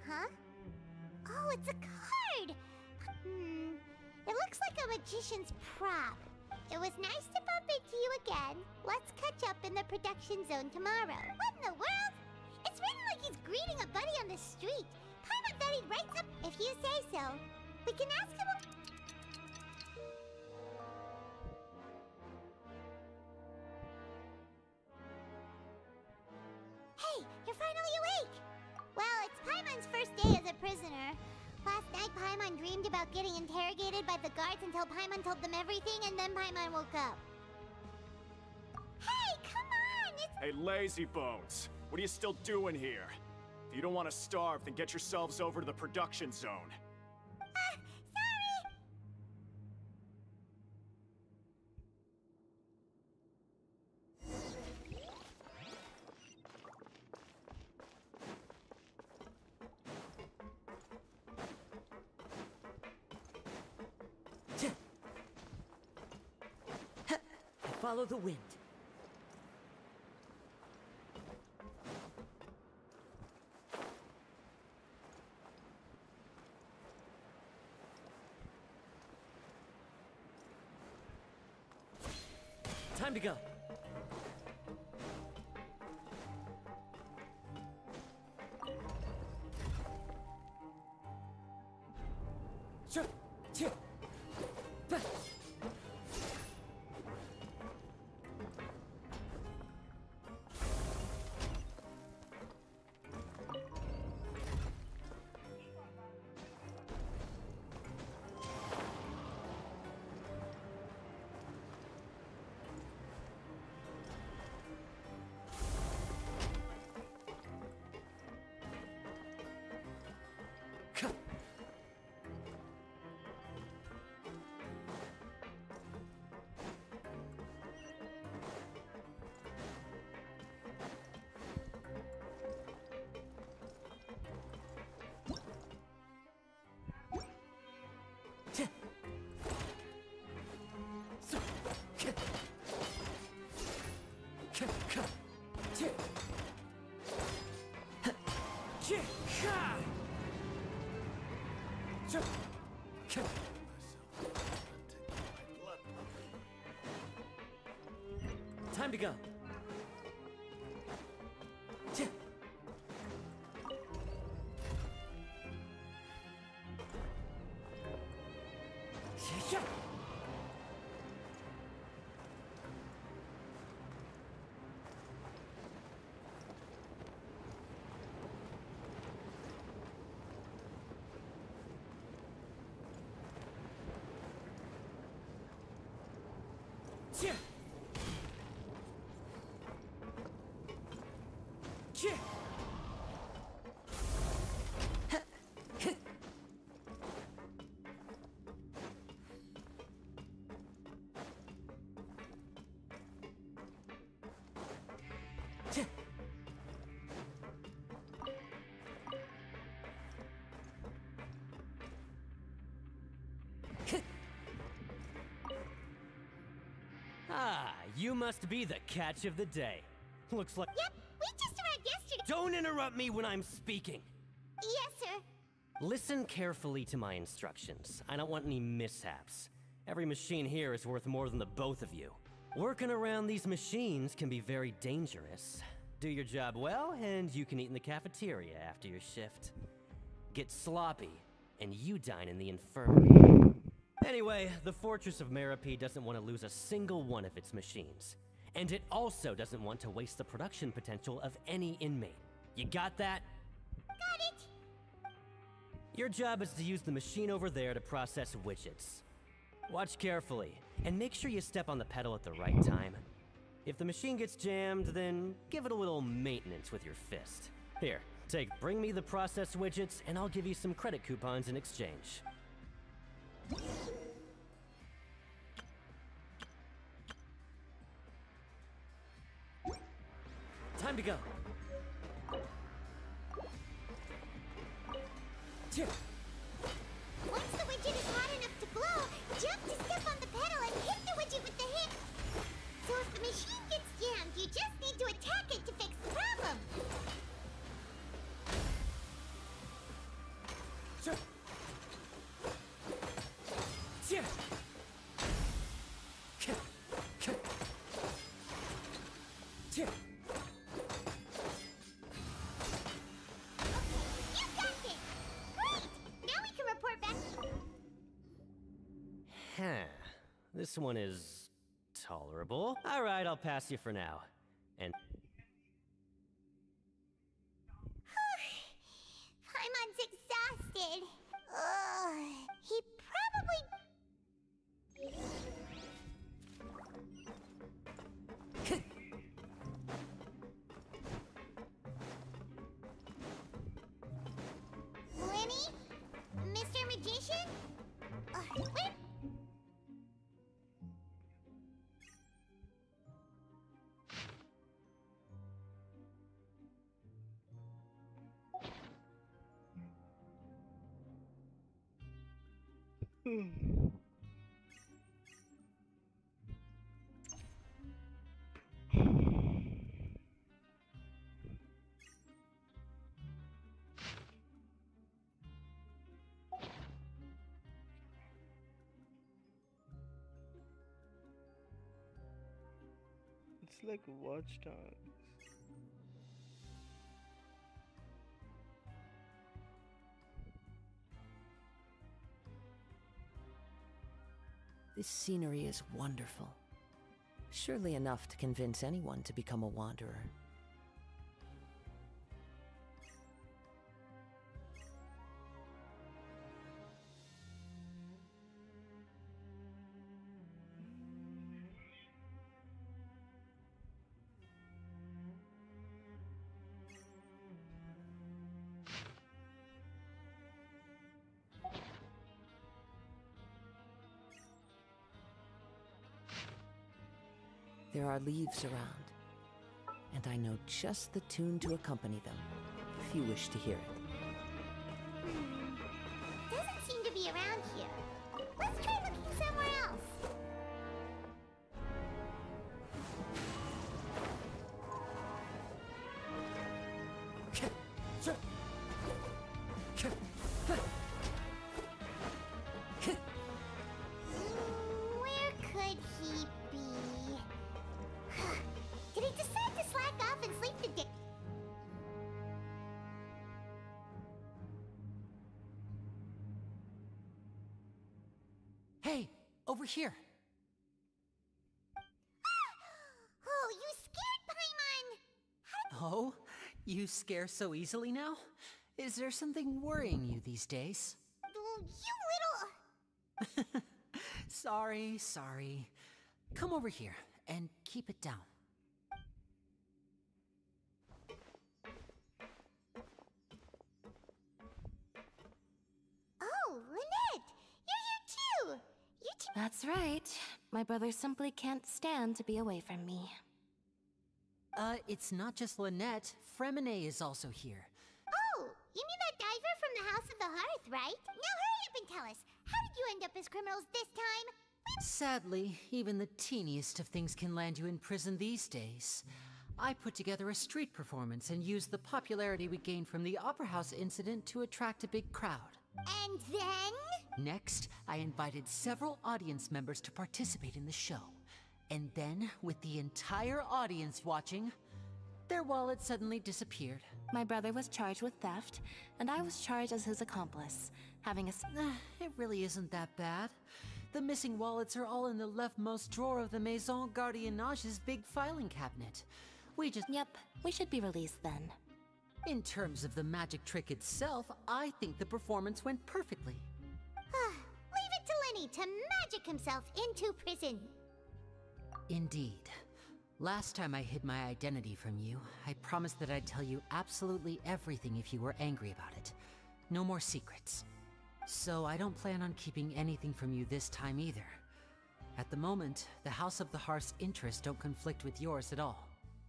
Huh? Oh, it's a card! It looks like a magician's prop. It was nice to bump into you again. Let's catch up in the production zone tomorrow. What in the world? It's written like he's greeting a buddy on the street. Paimon thought he'd write some... If you say so. We can ask him... Hey, you're finally awake! Well, it's Paimon's first day as a prisoner. Last night, Paimon dreamed about getting interrogated by the guards until Paimon told them everything, and then Paimon woke up. Hey, come on! Hey, lazy bones. What are you still doing here? If you don't want to starve, then get yourselves over to the production zone. Follow the wind. Time to go. Sure. Sure. Time to go. Ah, you must be the catch of the day. Looks like— Yep, we just arrived yesterday. Don't interrupt me when I'm speaking! Yes, sir. Listen carefully to my instructions. I don't want any mishaps. Every machine here is worth more than the both of you. Working around these machines can be very dangerous. Do your job well, and you can eat in the cafeteria after your shift. Get sloppy, and you dine in the infirmary. Anyway, the Fortress of Meropide doesn't want to lose a single one of its machines. And it also doesn't want to waste the production potential of any inmate. You got that? Got it. Your job is to use the machine over there to process widgets. Watch carefully, and make sure you step on the pedal at the right time. If the machine gets jammed, then give it a little maintenance with your fist. Here, bring me the process widgets, and I'll give you some credit coupons in exchange. Time to go. Once the widget is hot enough to blow, jump to step on the pedal and hit the widget with the hit. So if the machine gets jammed, you just need to attack it to fix the problem. This one is tolerable. All right, I'll pass you for now. And Paimon's exhausted. He probably... It's like watchtower. This scenery is wonderful. Surely enough to convince anyone to become a wanderer. There are leaves around, and I know just the tune to accompany them, if you wish to hear it. Doesn't seem to be around here. Let's try looking somewhere else. Where could he be? Did he decide to slack off and sleep the day? Hey, over here. Oh, you scared Paimon! Oh, you scare so easily now? Is there something worrying you these days? Oh, you little... Sorry. Come over here and keep it down. Oh, Lynette! You're here too! You two... That's right. My brother simply can't stand to be away from me. It's not just Lynette. Fremine is also here. Oh, you mean that diver from the House of the Hearth, right? Now hurry up and tell us, how did you end up as criminals this time? Sadly, even the teeniest of things can land you in prison these days. I put together a street performance and used the popularity we gained from the Opera House incident to attract a big crowd. And then? Next, I invited several audience members to participate in the show. And then, with the entire audience watching, their wallet suddenly disappeared. My brother was charged with theft, and I was charged as his accomplice, having a... It really isn't that bad. The missing wallets are all in the leftmost drawer of the Maison Gardiennage's big filing cabinet. Yep, we should be released then. In terms of the magic trick itself, I think the performance went perfectly. Leave it to Lenny to magic himself into prison. Indeed. Last time I hid my identity from you, I promised that I'd tell you absolutely everything if you were angry about it. No more secrets. So I don't plan on keeping anything from you this time either. At the moment, the House of the Hearth's interests don't conflict with yours at all.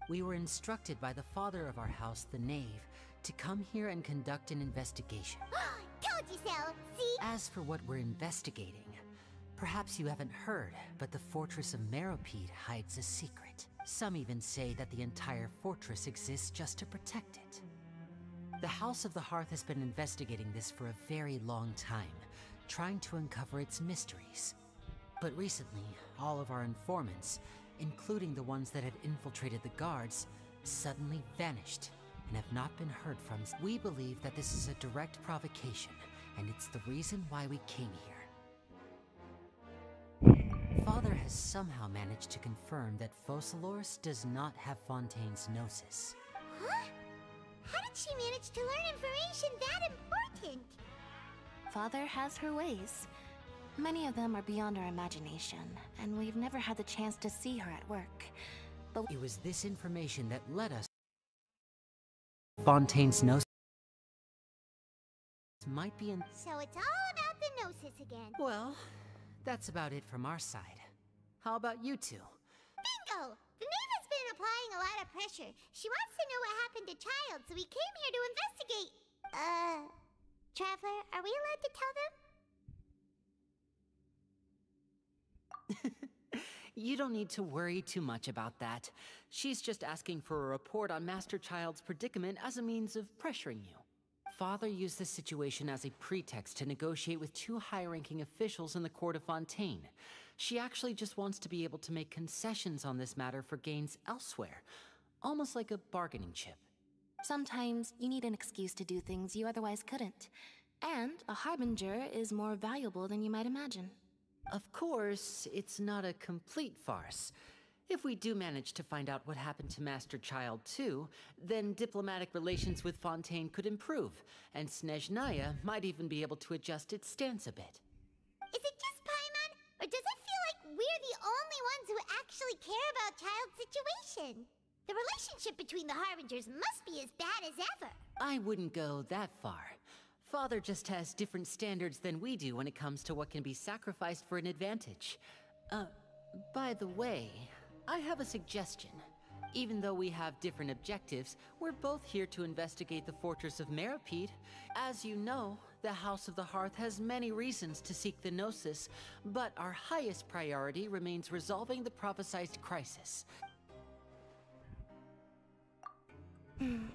We were instructed by the father of our house, the Knave, to come here and conduct an investigation. Told you so, see? As for what we're investigating, perhaps you haven't heard, but the fortress of Meropide hides a secret. Some even say that the entire fortress exists just to protect it. The House of the Hearth has been investigating this for a very long time, trying to uncover its mysteries. But recently, all of our informants, including the ones that had infiltrated the guards, suddenly vanished and have not been heard from. We believe that this is a direct provocation, and it's the reason why we came here. Father has somehow managed to confirm that Focalors does not have Fontaine's Gnosis. Huh? How did she manage to learn information that important? Father has her ways. Many of them are beyond our imagination, and we've never had the chance to see her at work. But it was this information that led us. Fontaine's Gnosis might be in. So it's all about the Gnosis again. Well, that's about it from our side. How about you two? Bingo! The Knave has been applying a lot of pressure. She wants to know what happened to Child, so we came here to investigate. Traveler, are we allowed to tell them? You don't need to worry too much about that. She's just asking for a report on Master Child's predicament as a means of pressuring you. Father used this situation as a pretext to negotiate with two high-ranking officials in the court of Fontaine. She actually just wants to be able to make concessions on this matter for gains elsewhere, almost like a bargaining chip. Sometimes you need an excuse to do things you otherwise couldn't. And a harbinger is more valuable than you might imagine. Of course, it's not a complete farce. If we do manage to find out what happened to Master Child too, then diplomatic relations with Fontaine could improve, and Snezhnaya might even be able to adjust its stance a bit. Is it just Paimon, or does it feel like we're the only ones who actually care about Child's situation? The relationship between the Harbingers must be as bad as ever. I wouldn't go that far. Father just has different standards than we do when it comes to what can be sacrificed for an advantage. By the way, I have a suggestion. Even though we have different objectives, we're both here to investigate the fortress of Meropide. As you know, the House of the Hearth has many reasons to seek the Gnosis, but our highest priority remains resolving the prophesized crisis.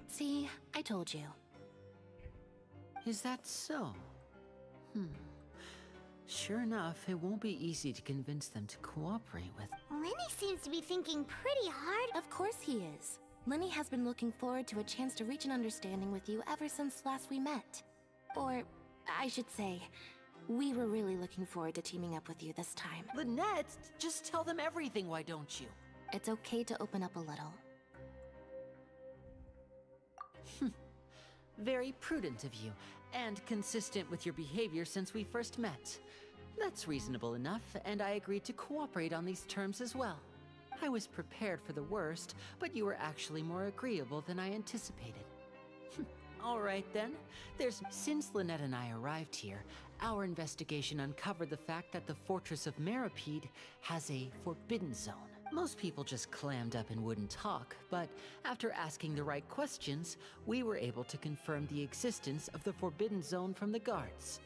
See, I told you. Is that so? Sure enough, it won't be easy to convince them to cooperate with... Lenny seems to be thinking pretty hard. Of course he is. Lenny has been looking forward to a chance to reach an understanding with you ever since last we met. Or, I should say, we were really looking forward to teaming up with you this time. Lynette, just tell them everything, why don't you? It's okay to open up a little. Very prudent of you, and consistent with your behavior since we first met. That's reasonable enough, and I agreed to cooperate on these terms as well. I was prepared for the worst, but you were actually more agreeable than I anticipated. All right then. Since Lynette and I arrived here, our investigation uncovered the fact that the Fortress of Meropide has a forbidden zone. Most people just clammed up and wouldn't talk, but after asking the right questions, we were able to confirm the existence of the Forbidden Zone from the guards.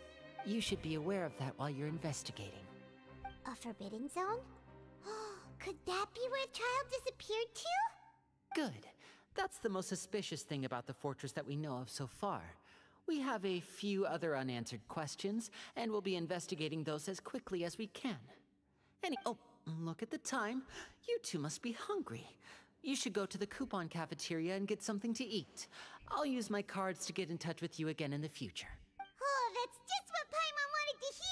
You should be aware of that while you're investigating. A forbidden zone? Could that be where Child disappeared to? Good. That's the most suspicious thing about the fortress that we know of so far. We have a few other unanswered questions, and we'll be investigating those as quickly as we can. Oh, look at the time. You two must be hungry. You should go to the coupon cafeteria and get something to eat. I'll use my cards to get in touch with you again in the future. Oh, that's just what Paimon wanted to hear!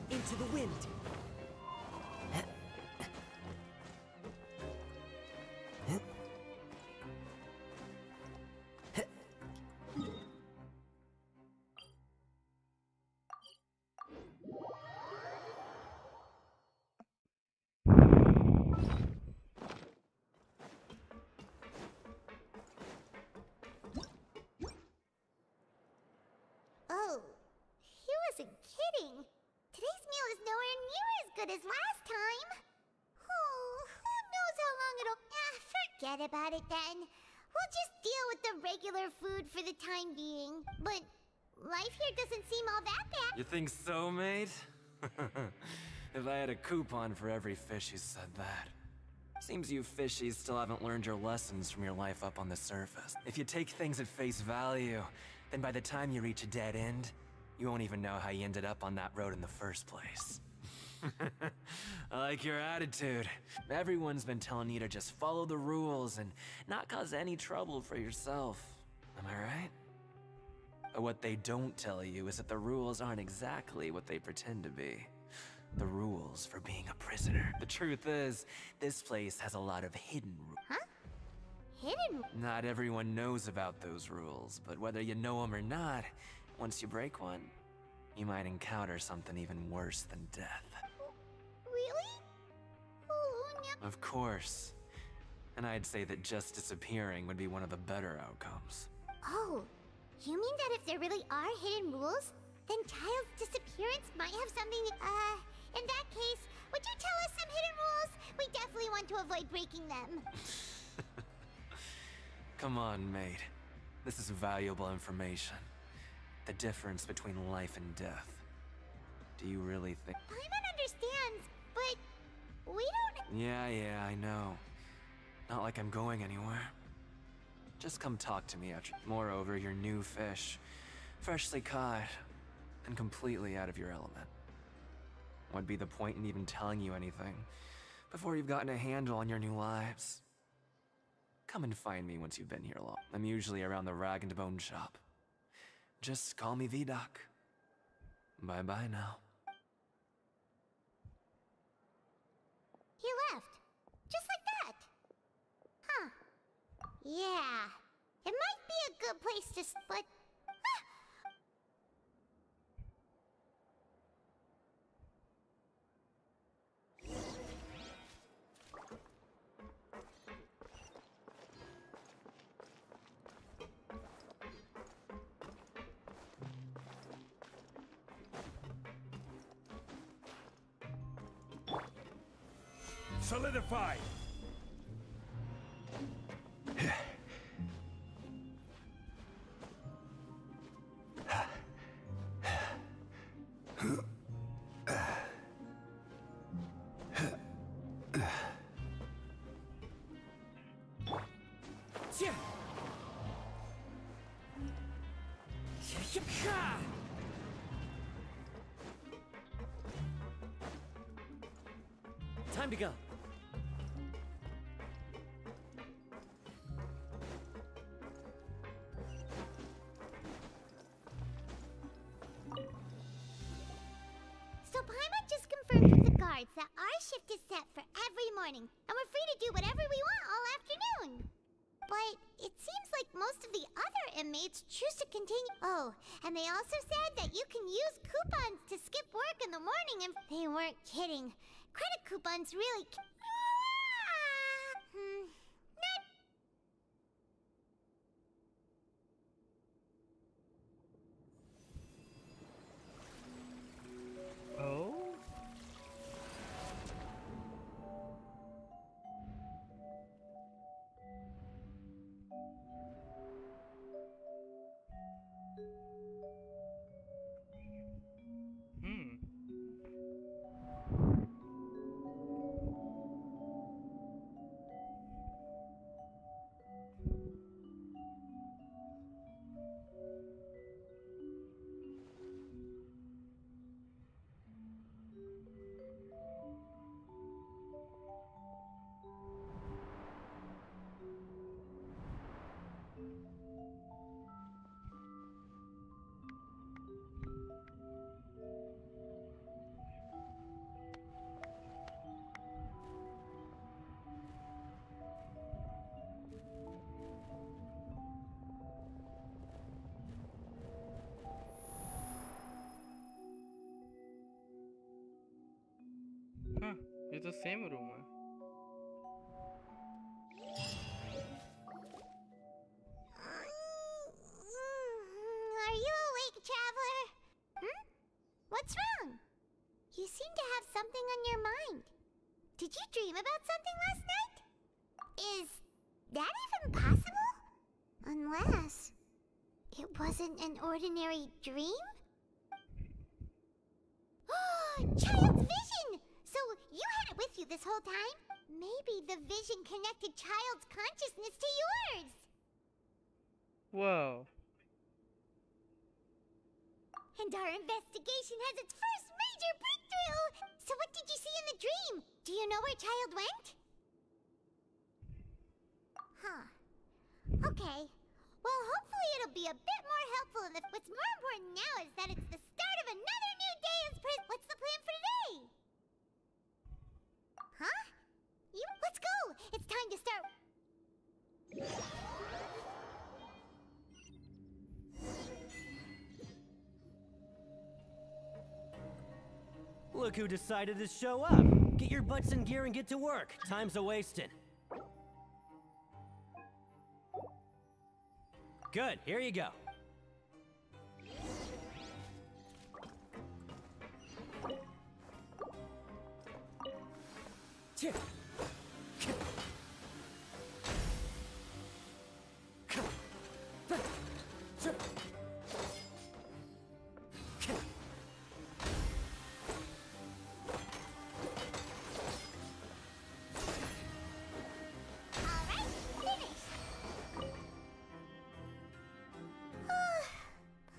Into the wind. Oh, he wasn't kidding. Today's meal is nowhere near as good as last time. Oh, who knows how forget about it then. We'll just deal with the regular food for the time being. But life here doesn't seem all that bad. You think so, mate? If I had a coupon for every fish who said that. Seems you fishies still haven't learned your lessons from your life up on the surface. If you take things at face value, then by the time you reach a dead end, you won't even know how you ended up on that road in the first place. I like your attitude. Everyone's been telling you to just follow the rules and not cause any trouble for yourself. Am I right? But what they don't tell you is that the rules aren't exactly what they pretend to be. The rules for being a prisoner. The truth is, this place has a lot of hidden rules. Huh? Hidden? Not everyone knows about those rules, but whether you know them or not, once you break one, you might encounter something even worse than death. Really? Oh, no. Of course. And I'd say that just disappearing would be one of the better outcomes. Oh, you mean that if there really are hidden rules, then Child's disappearance might have something in that case, would you tell us some hidden rules? We definitely want to avoid breaking them. Come on, mate. This is valuable information. The difference between life and death. Do you really think— Paimon understands, but we don't— Yeah, I know. Not like I'm going anywhere. Just come talk to me after. Moreover, you're new fish. Freshly caught. And completely out of your element. What'd be the point in even telling you anything before you've gotten a handle on your new lives? Come and find me once you've been here long. I'm usually around the rag and bone shop. Just call me V-Doc. Bye-bye now. He left. Just like that. Huh. Yeah. It might be a good place to split. Solidify! Time to go. So Paimon just confirmed with the guards that our shift is set for every morning, and we're free to do whatever we want all afternoon. But it seems like most of the other inmates choose to continue. Oh, and they also said that you can use coupons to skip work in the morning, and they weren't kidding. Credit coupons really Oh? Huh, it's the same room. Are you awake, traveler? What's wrong? You seem to have something on your mind. Did you dream about something last night? Is that even possible? Unless it wasn't an ordinary dream? Child's vision! So you had it with you this whole time? Maybe the vision connected Child's consciousness to yours. Whoa. And our investigation has its first major breakthrough! So what did you see in the dream? Do you know where Child went? Huh. Okay. Well, hopefully it'll be a bit more helpful in the... What's more important now is that it's the start of another new day as prison. What's the plan for today? Huh? Let's go! It's time to start... Look who decided to show up. Get your butts in gear and get to work. Time's a-wasting. Good, here you go.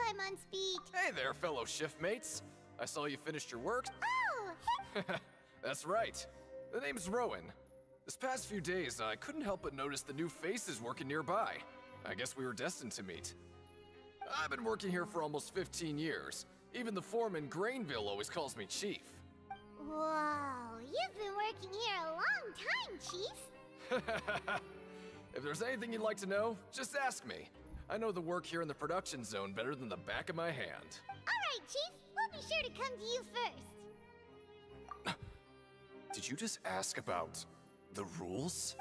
I'm on speed. Hey there, fellow shiftmates. I saw you finished your work. Oh! That's right. The name's Rowan. This past few days, I couldn't help but notice the new faces working nearby. I guess we were destined to meet. I've been working here for almost 15 years. Even the foreman, Grainville, always calls me Chief. Whoa, you've been working here a long time, Chief. If there's anything you'd like to know, just ask me. I know the work here in the production zone better than the back of my hand. Alright, Chief. We'll be sure to come to you first. Did you just ask about the rules?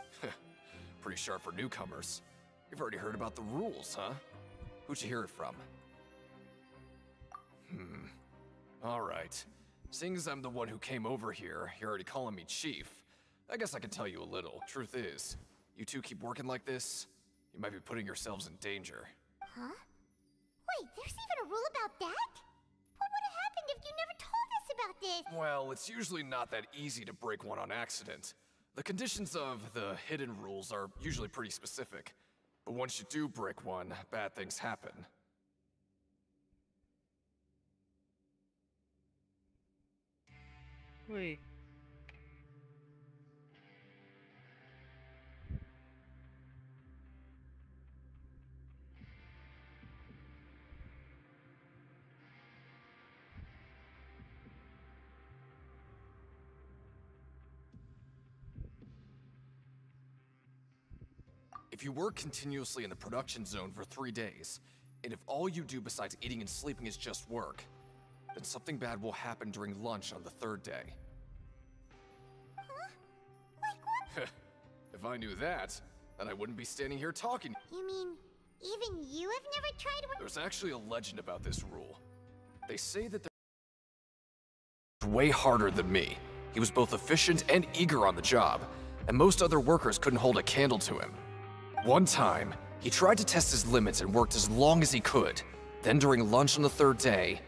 Pretty sharp for newcomers. You've already heard about the rules, huh? Who'd you hear it from? Alright. Seeing as I'm the one who came over here, you're already calling me Chief. I guess I can tell you a little. Truth is, you two keep working like this, you might be putting yourselves in danger. Huh? Wait, there's even a rule about that? What would have happened if you never told us about this? Well, it's usually not that easy to break one on accident. The conditions of the hidden rules are usually pretty specific. But once you do break one, bad things happen. Wait. If you work continuously in the production zone for 3 days, and if all you do besides eating and sleeping is just work, then something bad will happen during lunch on the 3rd day. Huh? Like what? If I knew that, then I wouldn't be standing here talking. You mean, even you have never tried to... There's actually a legend about this rule. They say that they're way harder than me. He was both efficient and eager on the job, and most other workers couldn't hold a candle to him. One time, he tried to test his limits and worked as long as he could. Then during lunch on the 3rd day,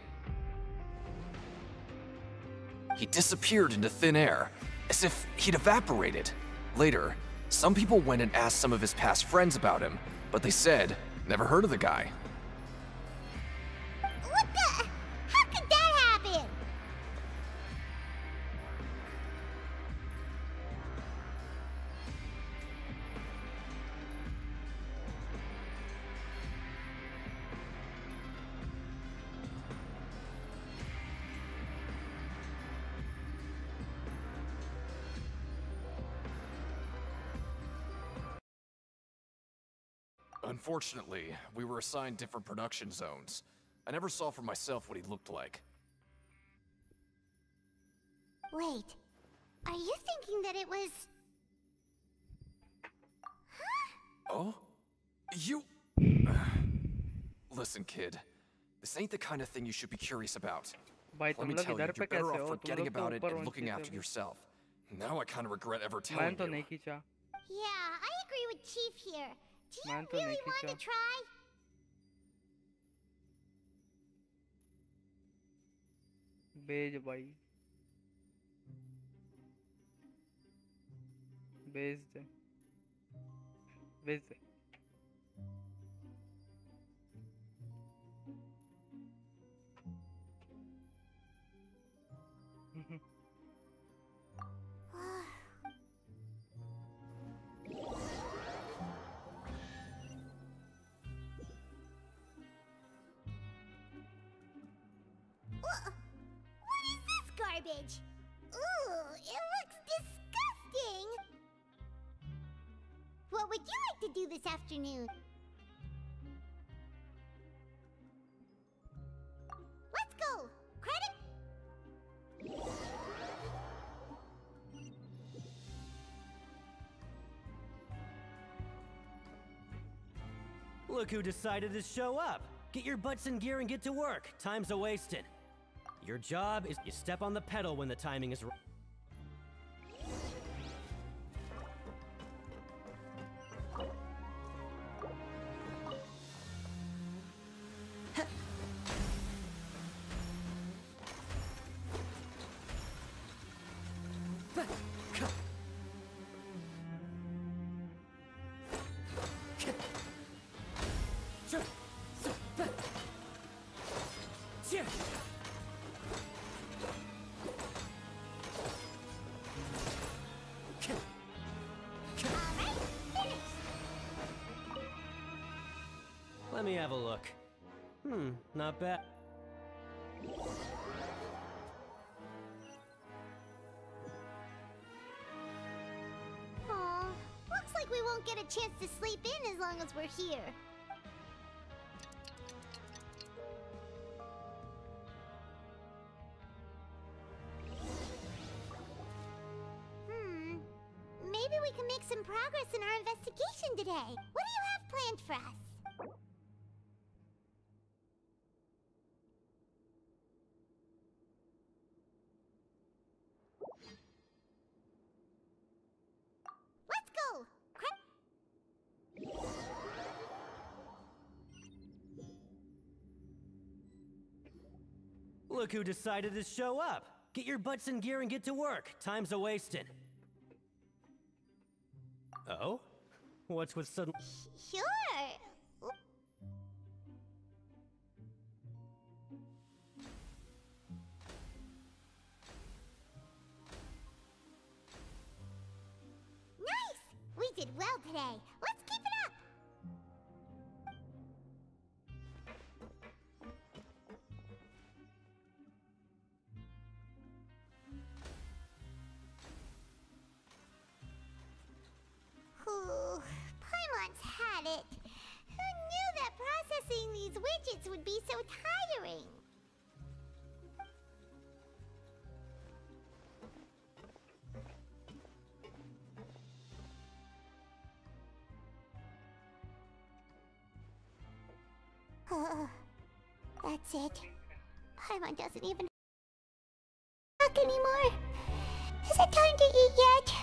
he disappeared into thin air, as if he'd evaporated. Later, some people went and asked some of his past friends about him, but they said, never heard of the guy. What the... How could that happen? Unfortunately, we were assigned different production zones. I never saw for myself what he looked like. Wait, are you thinking that it was... Huh? Oh? You... Listen, kid. This ain't the kind of thing you should be curious about. भाई Let me तुम लोग tell you, इधर you're पे better कैसे off हो? तुम forgetting लोग तो about it ऊपर and ऊंची looking से after हो। yourself. Now I kind of regret ever मैंने telling तो you. नहीं खींचा। Yeah, I agree with Chief here. Do you Man तो really नहीं want to खींचा। try? भेज भाई, भेज दे, भेज दे। What is this garbage? Ooh, it looks disgusting! What would you like to do this afternoon? Let's go! Credit? Look who decided to show up. Get your butts in gear and get to work. Time's a-wasting. Your job is you step on the pedal when the timing is right. Let me have a look. Not bad. Aw, looks like we won't get a chance to sleep in as long as we're here. Maybe we can make some progress in our investigation today. What do you have planned for us? Let's go! Look who decided to show up. Get your butts in gear and get to work. Time's a-wasting. Oh? What's with sudden... Sure. Nice! We did well today. Let's keep it up! Ooh, Paimon's had it. Who knew that processing these widgets would be so tiring? That's it. Paimon doesn't even talk anymore. Is it time to eat yet?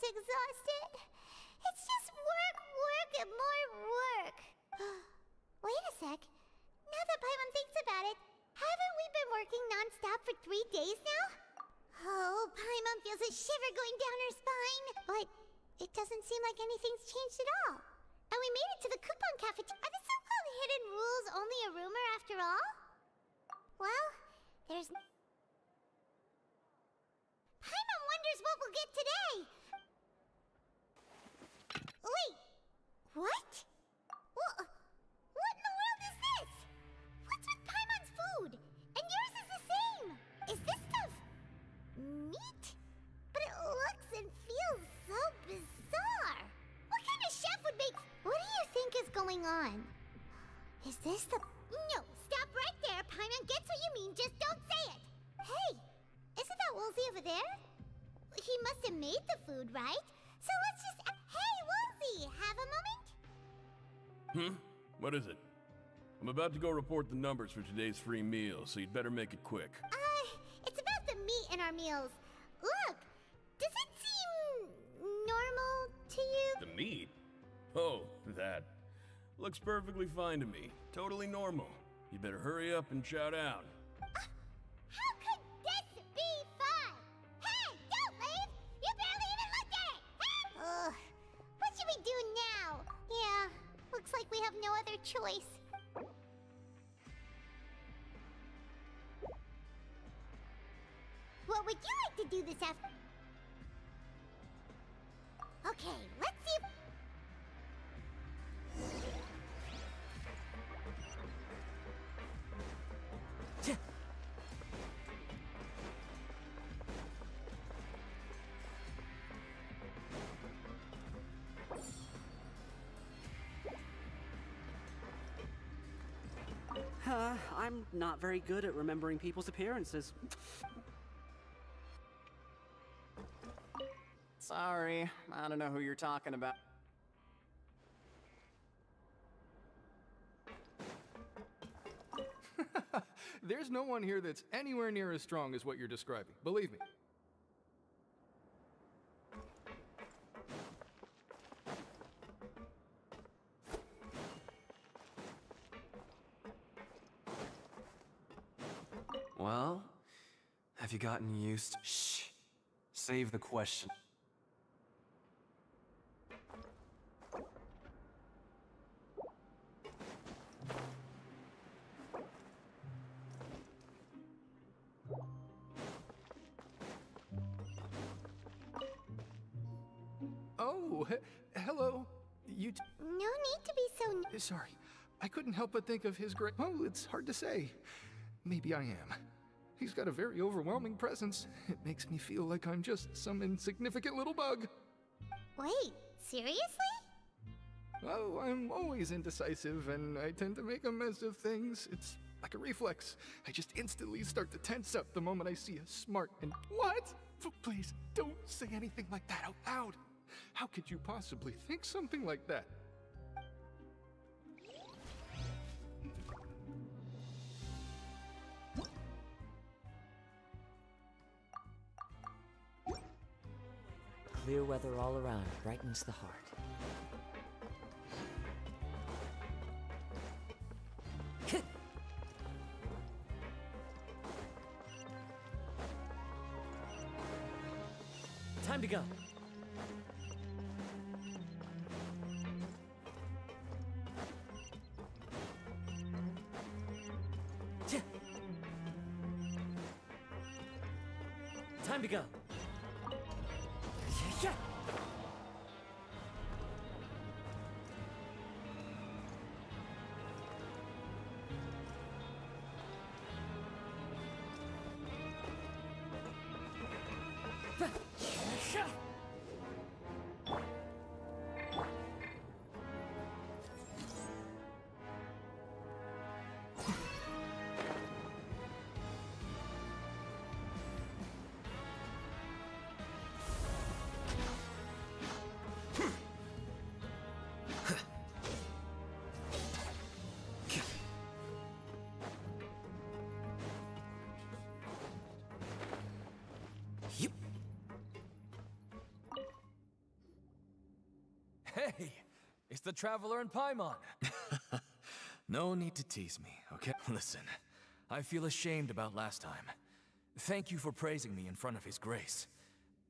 Paimon's exhausted. It's just work, work, and more work. Wait a sec. Now that Paimon thinks about it, haven't we been working non-stop for 3 days now? Oh, Paimon feels a shiver going down her spine. But it doesn't seem like anything's changed at all. And we made it to the coupon cafeteria. Are the so-called hidden rules only a rumor after all? Well, there's... Paimon wonders what we'll get today. Wait, what? What in the world is this? What's with Paimon's food? And yours is the same. Is this stuff meat? But it looks and feels so bizarre. What kind of chef would make... What do you think is going on? Is this the... No, stop right there. Paimon gets what you mean, just don't say it. Hey, isn't that Woolsey over there? He must have made the food, right? So let's just... Hey, Woolsey, have a moment? What is it? I'm about to go report the numbers for today's free meal, so you'd better make it quick. It's about the meat in our meals. Look, does it seem normal to you? The meat? Oh, that. Looks perfectly fine to me. Totally normal. You better hurry up and shout out. How could this be fun? Hey, don't leave! You barely even looked at it! Ugh, what should we do now? Yeah, looks like we have no other choice. What would you like to do this after? Okay, let's see if... I'm not very good at remembering people's appearances. Sorry, I don't know who you're talking about. There's no one here that's anywhere near as strong as what you're describing. Believe me. Well, have you gotten used? Shh. Save the question. Oh, hello. You No need to be so... Sorry. I couldn't help but think of his great... Oh, it's hard to say. Maybe I am. He's got a very overwhelming presence. It makes me feel like I'm just some insignificant little bug. Wait, seriously? Oh, I'm always indecisive, and I tend to make a mess of things. It's like a reflex. I just instantly start to tense up the moment I see a smart and... What? Please, don't say anything like that out loud. How could you possibly think something like that? Clear weather all around brightens the heart. Time to go. Time to go. Yeah. It's the Traveler and Paimon! No need to tease me, okay? Listen, I feel ashamed about last time. Thank you for praising me in front of His Grace.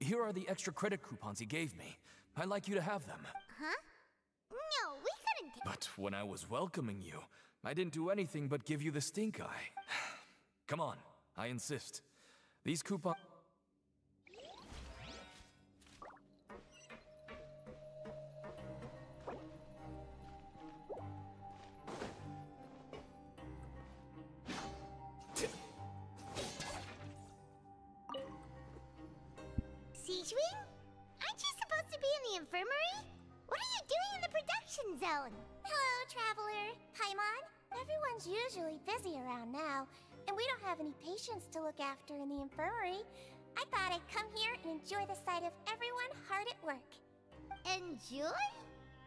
Here are the extra credit coupons he gave me. I'd like you to have them. Huh? No, we couldn't. But when I was welcoming you, I didn't do anything but give you the stink eye. Come on, I insist. These coupons... Siegewing? Aren't you supposed to be in the infirmary? What are you doing in the production zone? Hello, Traveler. Paimon. Everyone's usually busy around now, and we don't have any patients to look after in the infirmary. I thought I'd come here and enjoy the sight of everyone hard at work. Enjoy?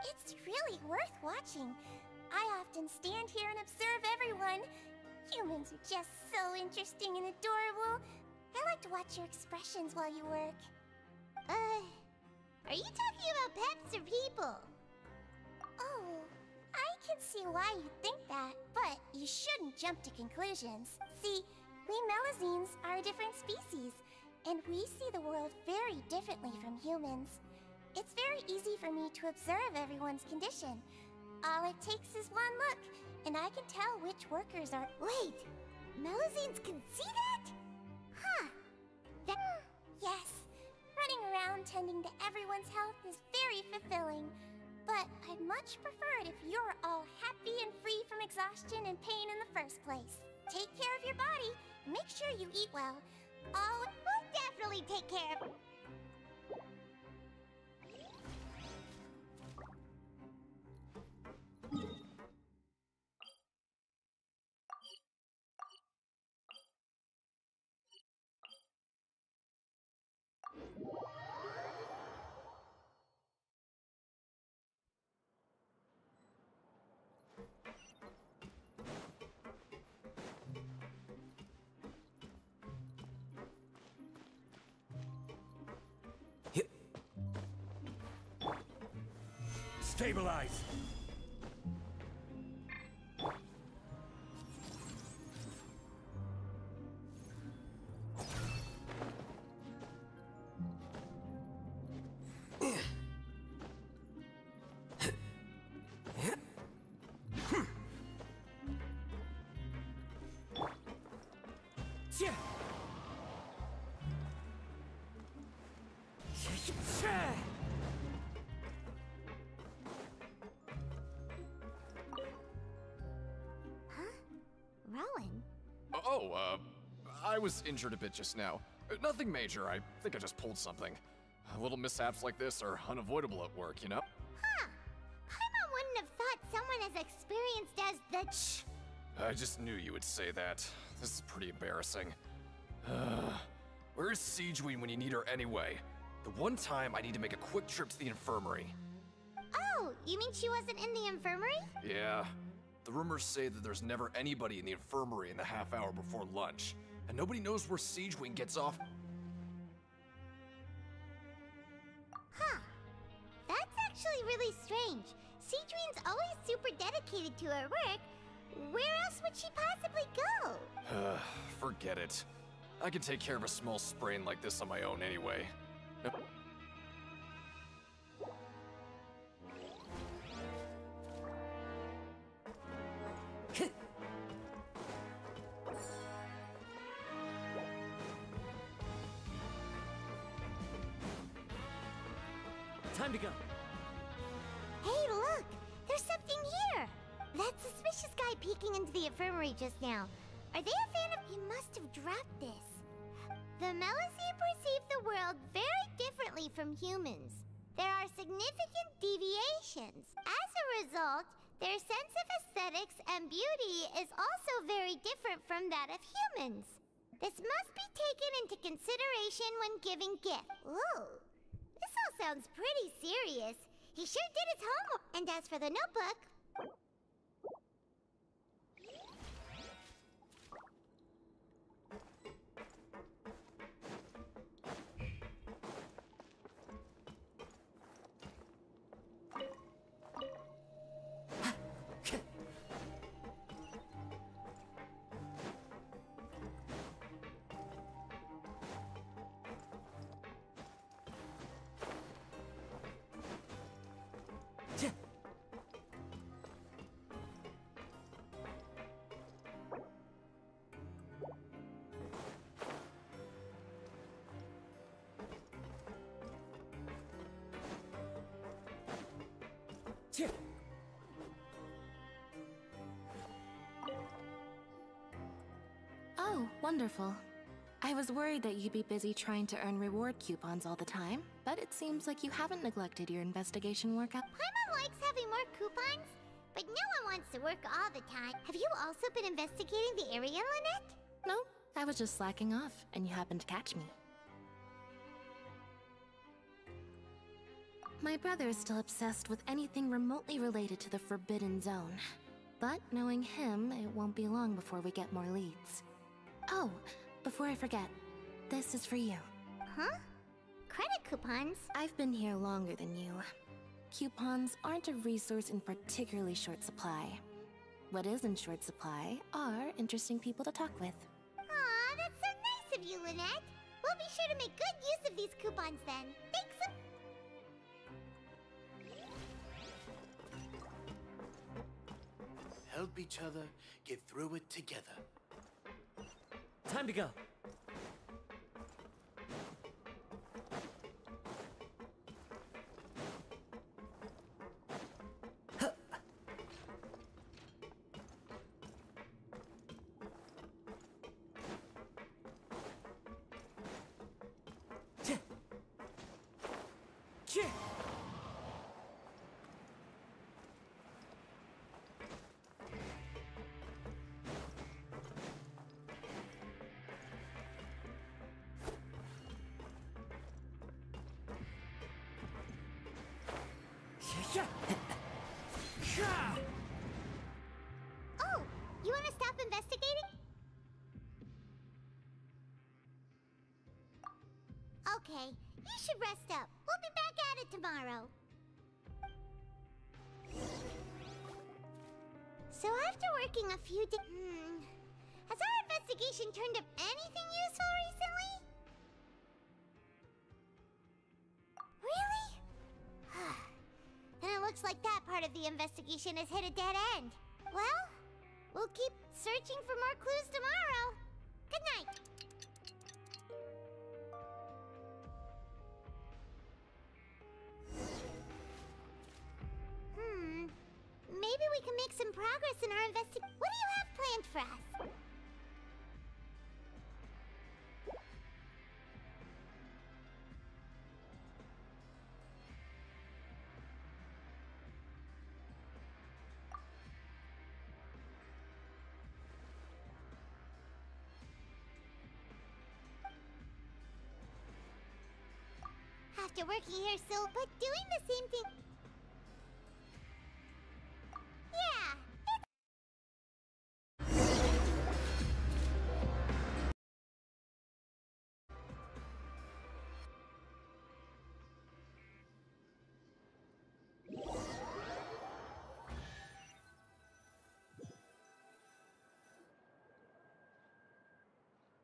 It's really worth watching. I often stand here and observe everyone. Humans are just so interesting and adorable. I like to watch your expressions while you work. Are you talking about pets or people? Oh, I can see why you think that, but you shouldn't jump to conclusions. See, we Melazines are a different species, and we see the world very differently from humans. It's very easy for me to observe everyone's condition. All it takes is one look, and I can tell which workers are— Wait! Melazines can see that? Huh. Yes. Running around tending to everyone's health is very fulfilling. But I'd much prefer it if you're all happy and free from exhaustion and pain in the first place. Take care of your body. Make sure you eat well. We'll definitely take care of— Stabilize! Rowan? I was injured a bit just now. Nothing major, I think I just pulled something. Little mishaps like this are unavoidable at work, you know? Huh. Paimon wouldn't have thought someone as experienced as the— Shh! I just knew you would say that. This is pretty embarrassing. Where is Siegeween when you need her anyway? The one time I need to make a quick trip to the infirmary. Oh, you mean she wasn't in the infirmary? Yeah. The rumors say that there's never anybody in the infirmary in the half hour before lunch, and nobody knows where Siegeween gets off. Huh. That's actually really strange. Siegeween's always super dedicated to her work. Where else would she possibly go? Forget it. I can take care of a small sprain like this on my own anyway. Time to go. Hey, look! There's something here! That suspicious guy peeking into the infirmary just now. Are they a fan of— He must have dropped this. The Melazine perceive the world very differently from humans. There are significant deviations. As a result, their sense of aesthetics and beauty is also very different from that of humans. This must be taken into consideration when giving gifts. Ooh, this all sounds pretty serious. He sure did his homework. And as for the notebook— Oh, wonderful. I was worried that you'd be busy trying to earn reward coupons all the time, but it seems like you haven't neglected your investigation work up. Paimon likes having more coupons, but no one wants to work all the time. Have you also been investigating the area, Lynette? No, I was just slacking off, and you happened to catch me. My brother is still obsessed with anything remotely related to the Forbidden Zone. But knowing him, it won't be long before we get more leads. Oh, before I forget, this is for you. Huh? Credit coupons? I've been here longer than you. Coupons aren't a resource in particularly short supply. What is in short supply are interesting people to talk with. Aw, that's so nice of you, Lynette. We'll be sure to make good use of these coupons then. Thanks. Help each other get through it together. Time to go. Oh, you want to stop investigating? Okay, you should rest up. We'll be back at it tomorrow. So after working a few days, has our investigation turned up anything useful recently? Really? Then it looks like that part of the investigation has hit a dead end. Well, we'll keep searching for more clues tomorrow. Good night. Maybe we can make some progress in our investigation. What do you have planned for us? After working here so, but doing the same thing. Yeah.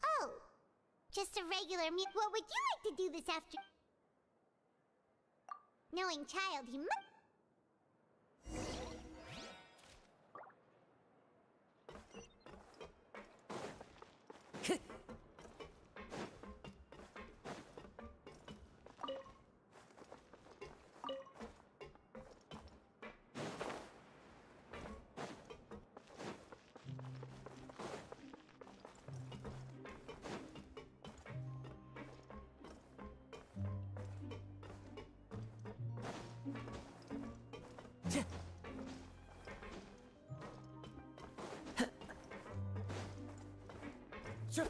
Oh, just a regular meal. What would you like to do this afternoon? Knowing child, he must. Sure.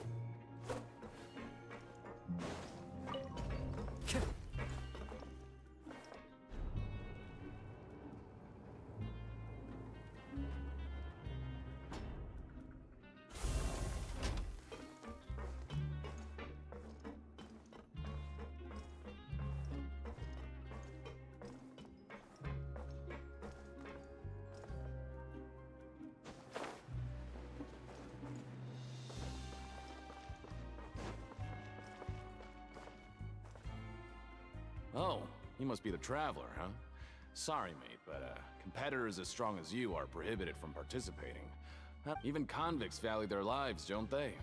Oh, you must be the Traveler, huh? Sorry, mate, but competitors as strong as you are prohibited from participating. Even convicts value their lives, don't they?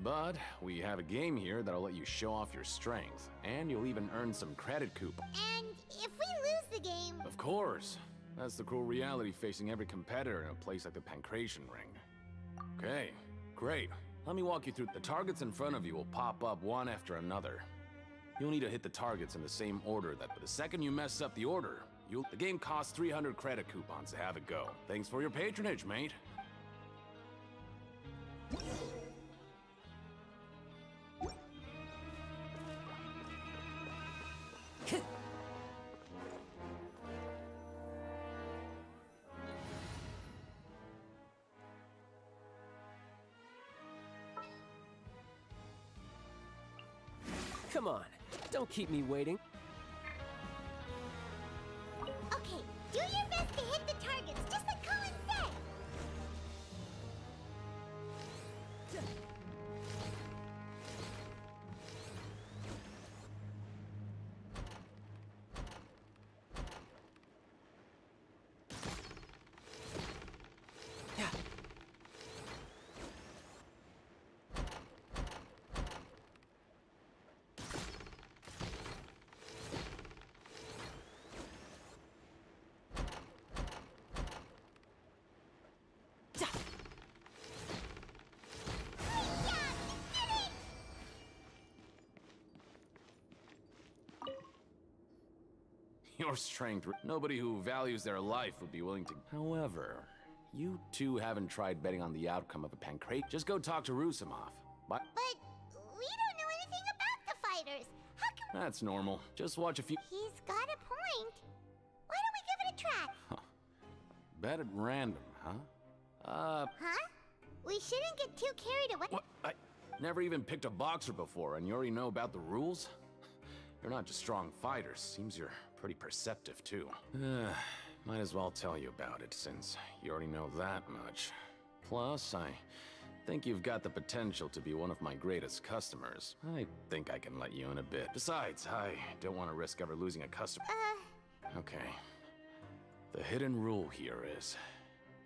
But we have a game here that'll let you show off your strength, and you'll even earn some credit coupons. And if we lose the game... Of course. That's the cruel reality facing every competitor in a place like the Pancration Ring. Okay, great. Let me walk you through. The targets in front of you will pop up one after another. You'll need to hit the targets in the same order but the second you mess up the order, the game costs 300 credit coupons to have it go. Thanks for your patronage, mate. Come on, don't keep me waiting. Okay, do your best to hit the targets, just like Colin said. Your strength. Nobody who values their life would be willing to. However, you two haven't tried betting on the outcome of a pancreas. Just go talk to Rusimov. But we don't know anything about the fighters. How can that's normal. Just watch a few. He's got a point. Why don't we give it a try? Bet at random, huh? Huh? We shouldn't get too carried away. What? I never even picked a boxer before, and you already know about the rules? You're not just strong fighters. Seems you're pretty perceptive, too. Might as well tell you about it, since you already know that much. Plus, I think you've got the potential to be one of my greatest customers. I think I can let you in a bit. Besides, I don't want to risk ever losing a customer. Okay. The hidden rule here is,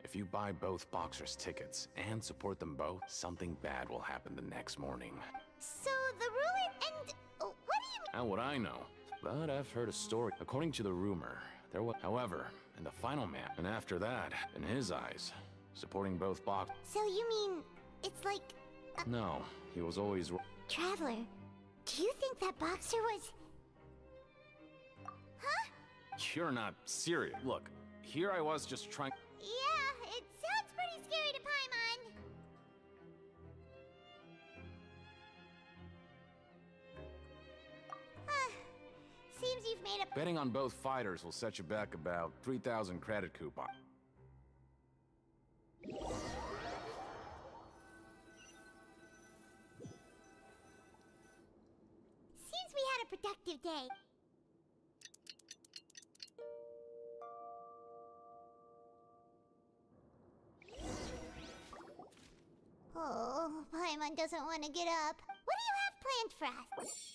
if you buy both boxers' tickets and support them both, something bad will happen the next morning. So the rule and what do you mean? How would I know? But I've heard a story. According to the rumor, there was, however, in the final match, and after that, in his eyes, supporting both boxers. So you mean it's like No, he was always. Traveler, do you think that boxer was? Huh? You're not serious. Look, here I was just trying. Yeah, it sounds pretty scary to Paimon. Seems you've made a... Betting on both fighters will set you back about 3,000 credit coupon. Seems we had a productive day. Oh, Paimon doesn't want to get up. What do you have planned for us?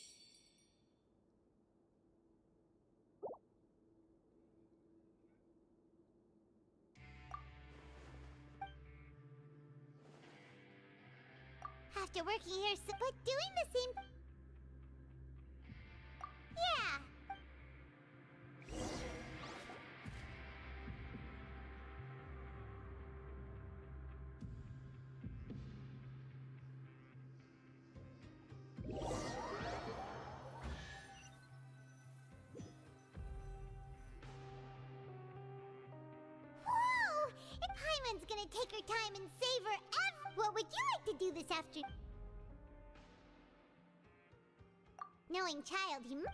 After working here, but doing the same... Yeah. Whoa! If Paimon's gonna take her time and savor what would you like to do this afternoon? Knowing child, he...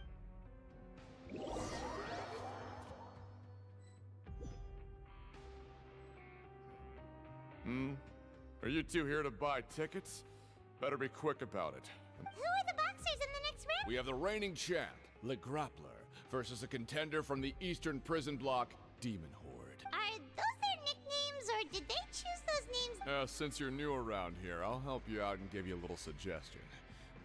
Are you two here to buy tickets? Better be quick about it. Who are the boxers in the next round? We have the reigning champ, Le Grappler, versus a contender from the Eastern Prison Block, Demon Horde. Are those their nicknames, or did they choose those names? Since you're new around here, I'll help you out and give you a little suggestion.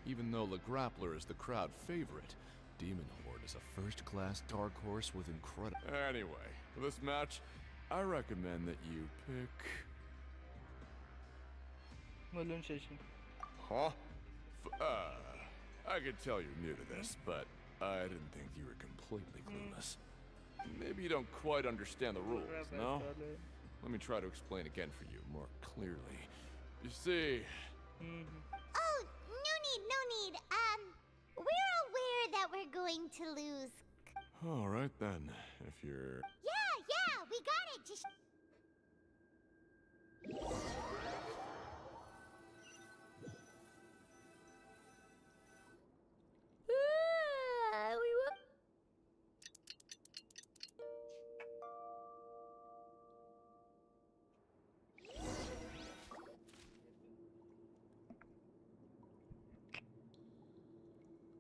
Even though Le Grappler is the crowd favorite, Demon Horde is a first-class dark horse with incredible... Anyway, for this match, I recommend that you pick... Balloon station. Huh? I could tell you're new to this, but I didn't think you were completely clueless. maybe you don't quite understand the rules, no? Let me try to explain again for you more clearly. You see... Oh, no need. We're aware that we're going to lose. All right then, if you're... Yeah, we got it. Just...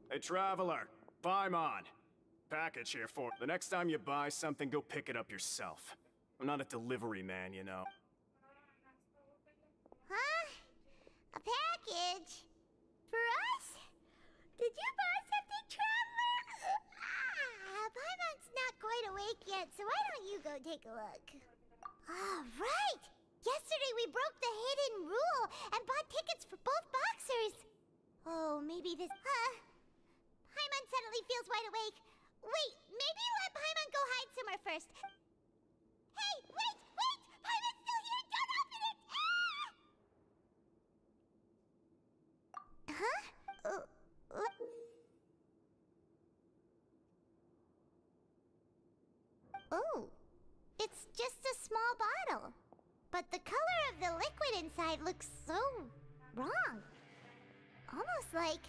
Hey, Traveler, Paimon. Package here for... The next time you buy something, go pick it up yourself. I'm not a delivery man, you know. Huh? A package? For us? Did you buy something, Traveler? Paimon's not quite awake yet, so why don't you go take a look? Ah, right! Yesterday we broke the hidden rule and bought tickets for both boxers. Oh, maybe this... Paimon suddenly feels wide awake. Wait, maybe let Paimon go hide somewhere first. Hey, wait! Paimon's still here! Don't open it! Huh? Oh, it's just a small bottle. But the color of the liquid inside looks so wrong. Almost like...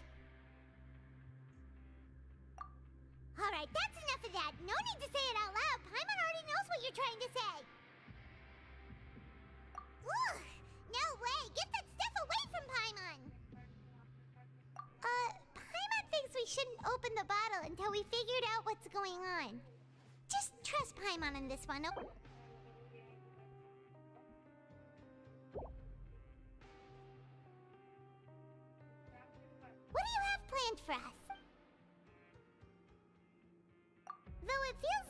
Alright, that's enough of that. No need to say it out loud. Paimon already knows what you're trying to say. Ugh! No way! Get that stuff away from Paimon! Paimon thinks we shouldn't open the bottle until we figured out what's going on. Just trust Paimon on this one. Oh. What do you have planned for us? Though it feels...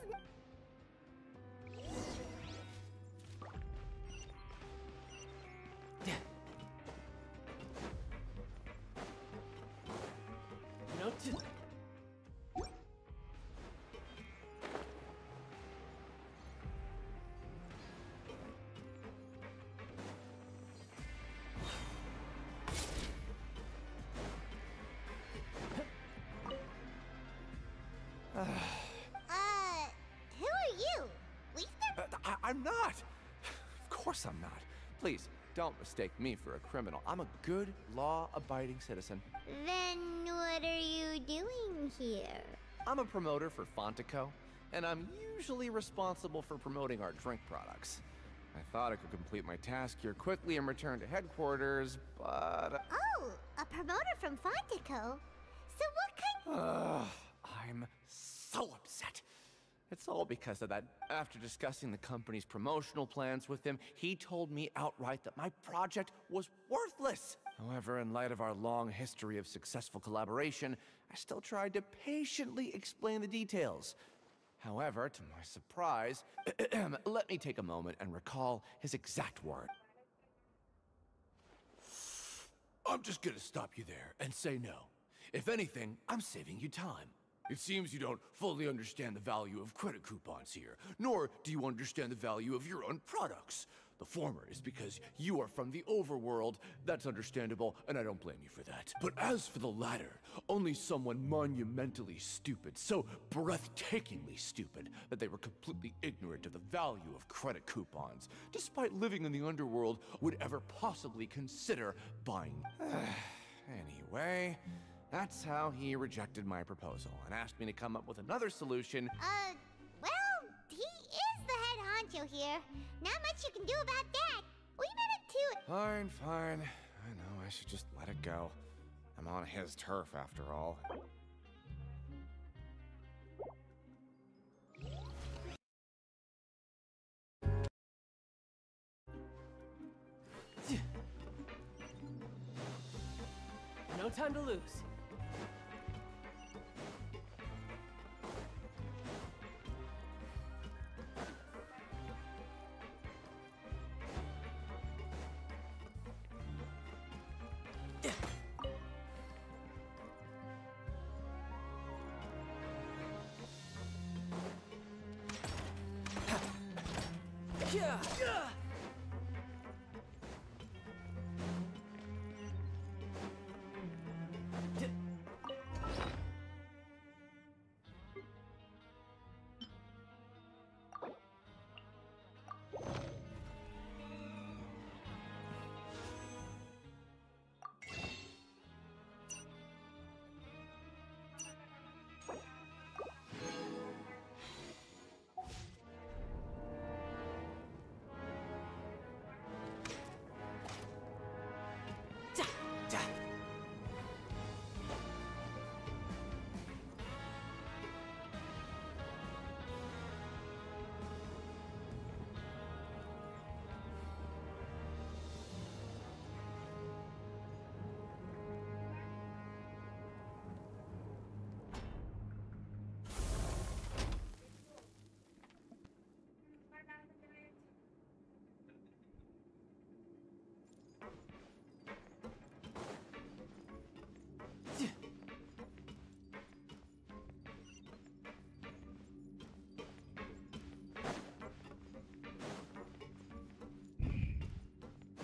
No to... Who are you? I'm not! Of course I'm not. Please, don't mistake me for a criminal. I'm a good, law-abiding citizen. Then what are you doing here? I'm a promoter for Fontico, and I'm usually responsible for promoting our drink products. I thought I could complete my task here quickly and return to headquarters, but... Oh, a promoter from Fontico? So what kind... I'm so upset. It's all because of that. After discussing the company's promotional plans with him, he told me outright that my project was worthless. However, in light of our long history of successful collaboration, I still tried to patiently explain the details. However, to my surprise, let me take a moment and recall his exact word. I'm just gonna stop you there and say no. If anything, I'm saving you time. It seems you don't fully understand the value of credit coupons here, nor do you understand the value of your own products. The former is because you are from the overworld. That's understandable, and I don't blame you for that. But as for the latter, only someone monumentally stupid, so breathtakingly stupid, that they were completely ignorant of the value of credit coupons, despite living in the underworld, would ever possibly consider buying. Anyway, that's how he rejected my proposal and asked me to come up with another solution. Well, he is the head honcho here. Not much you can do about that. We better do it. Fine. I know, I should just let it go. I'm on his turf after all. No time to lose.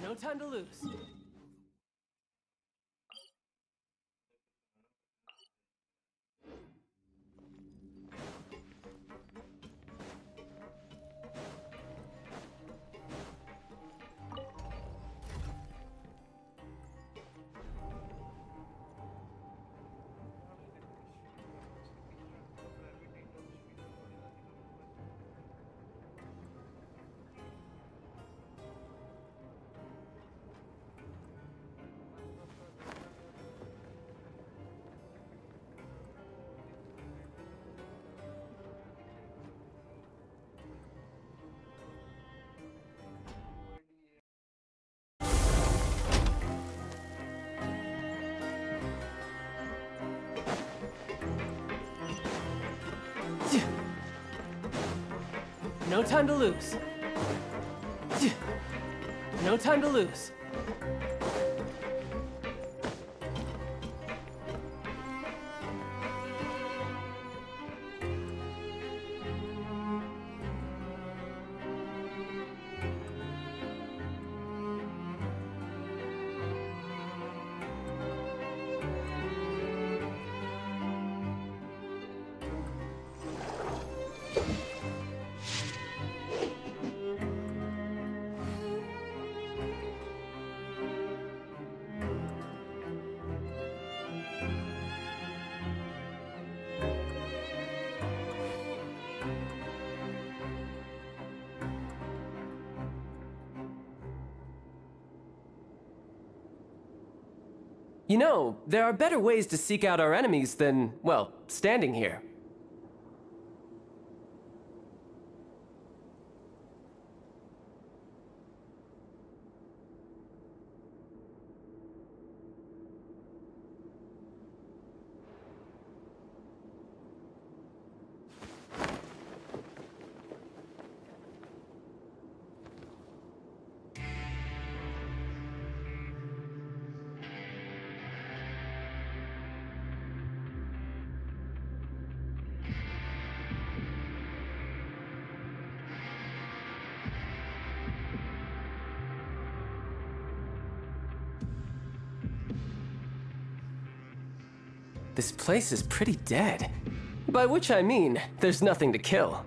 No time to lose. No time to lose. No time to lose. You know, there are better ways to seek out our enemies than, well, standing here. This place is pretty dead. By which I mean, there's nothing to kill.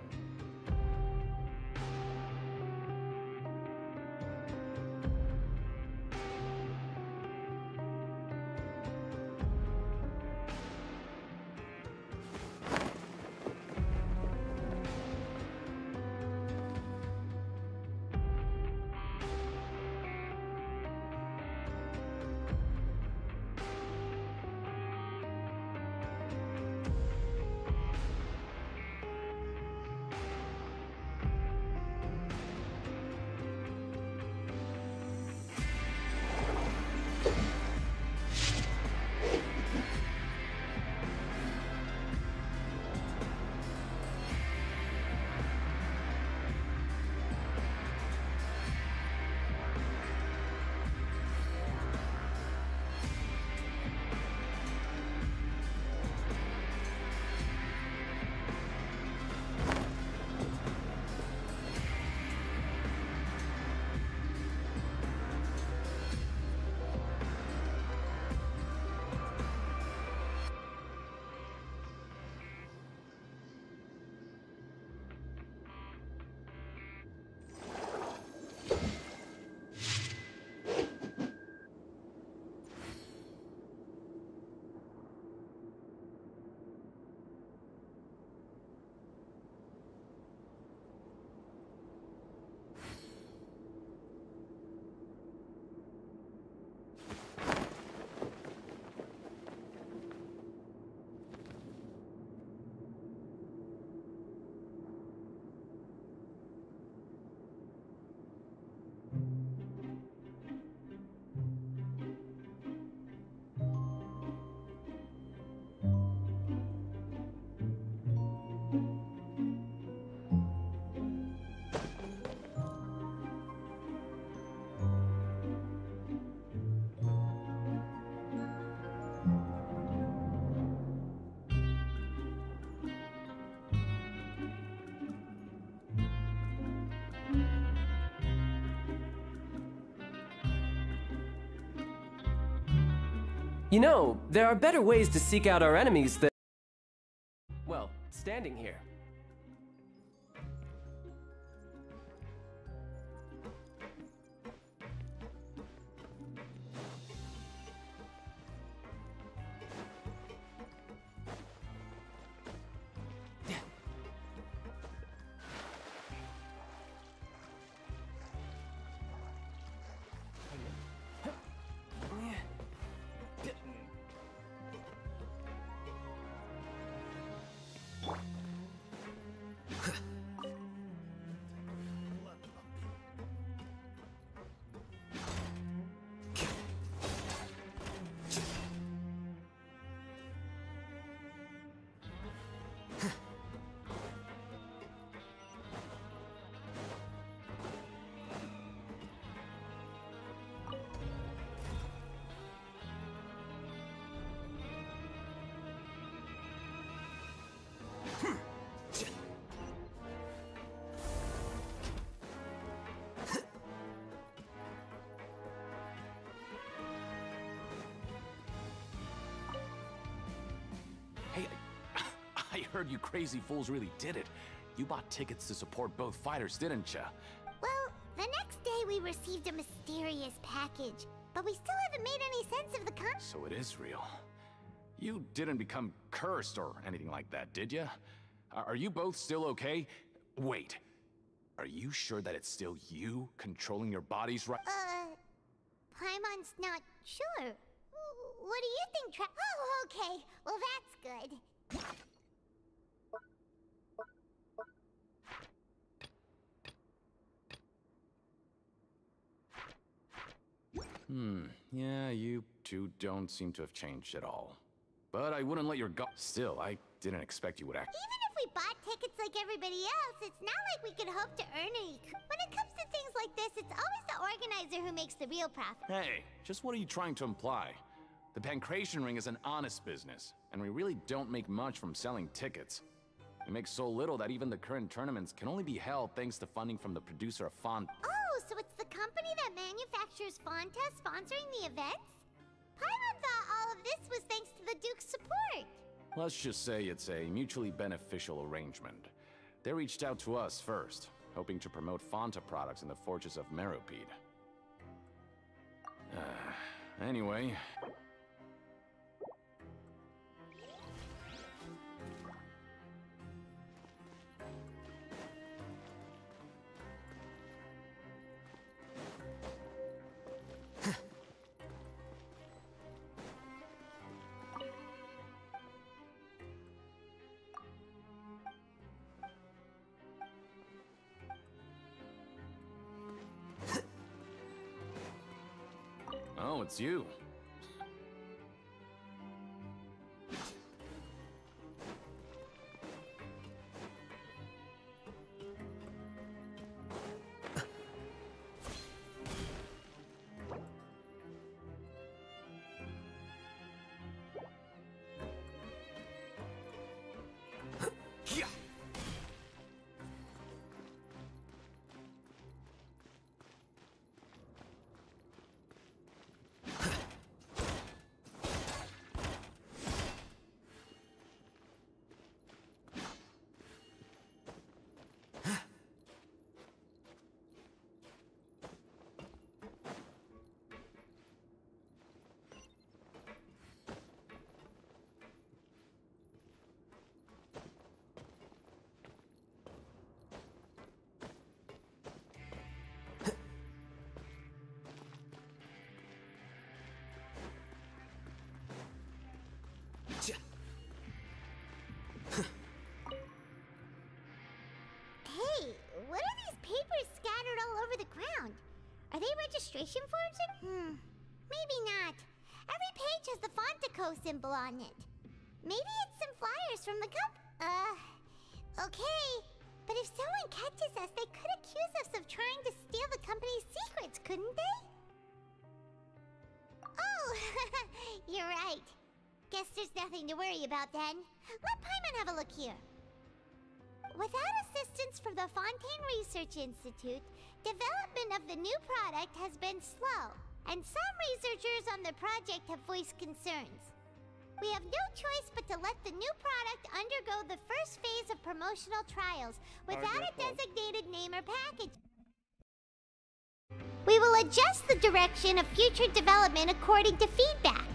You know, there are better ways to seek out our enemies than... well, standing here. Hey, I heard you crazy fools really did it. You bought tickets to support both fighters, didn't ya? Well, the next day we received a mysterious package, but we still haven't made any sense of the So it is real. You didn't become cursed or anything like that, did ya? Are you both still okay? Wait. Are you sure that it's still you controlling your bodies right? Paimon's not sure. What do you think, Oh, okay. Well, that's good. Yeah, you two don't seem to have changed at all. But I wouldn't let your Still, I didn't expect you would act. Even if we bought tickets like everybody else, it's not like we could hope to earn any. When it comes to things like this, it's always the organizer who makes the real profit. Hey, just what are you trying to imply? The Pancration Ring is an honest business, and we really don't make much from selling tickets. We make so little that even the current tournaments can only be held thanks to funding from the producer of Font. Oh, so it's the company that manufactures Fonta sponsoring the events? Paimon thought all of this was thanks to the Duke's support. Let's just say it's a mutually beneficial arrangement. They reached out to us first, hoping to promote Fonta products in the fortress of Meropide. Anyway... Oh, it's you. Hey, what are these papers scattered all over the ground? Are they registration forms or... maybe not. Every page has the Fontico symbol on it. Maybe it's some flyers from the okay. But if someone catches us, they could accuse us of trying to steal the company's secrets, couldn't they? Oh, you're right. Guess there's nothing to worry about then. Let Paimon have a look here. Without assistance from the Fontaine Research Institute, development of the new product has been slow. and some researchers on the project have voiced concerns. We have no choice but to let the new product undergo the first phase of promotional trials without a designated name or package. We will adjust the direction of future development according to feedback.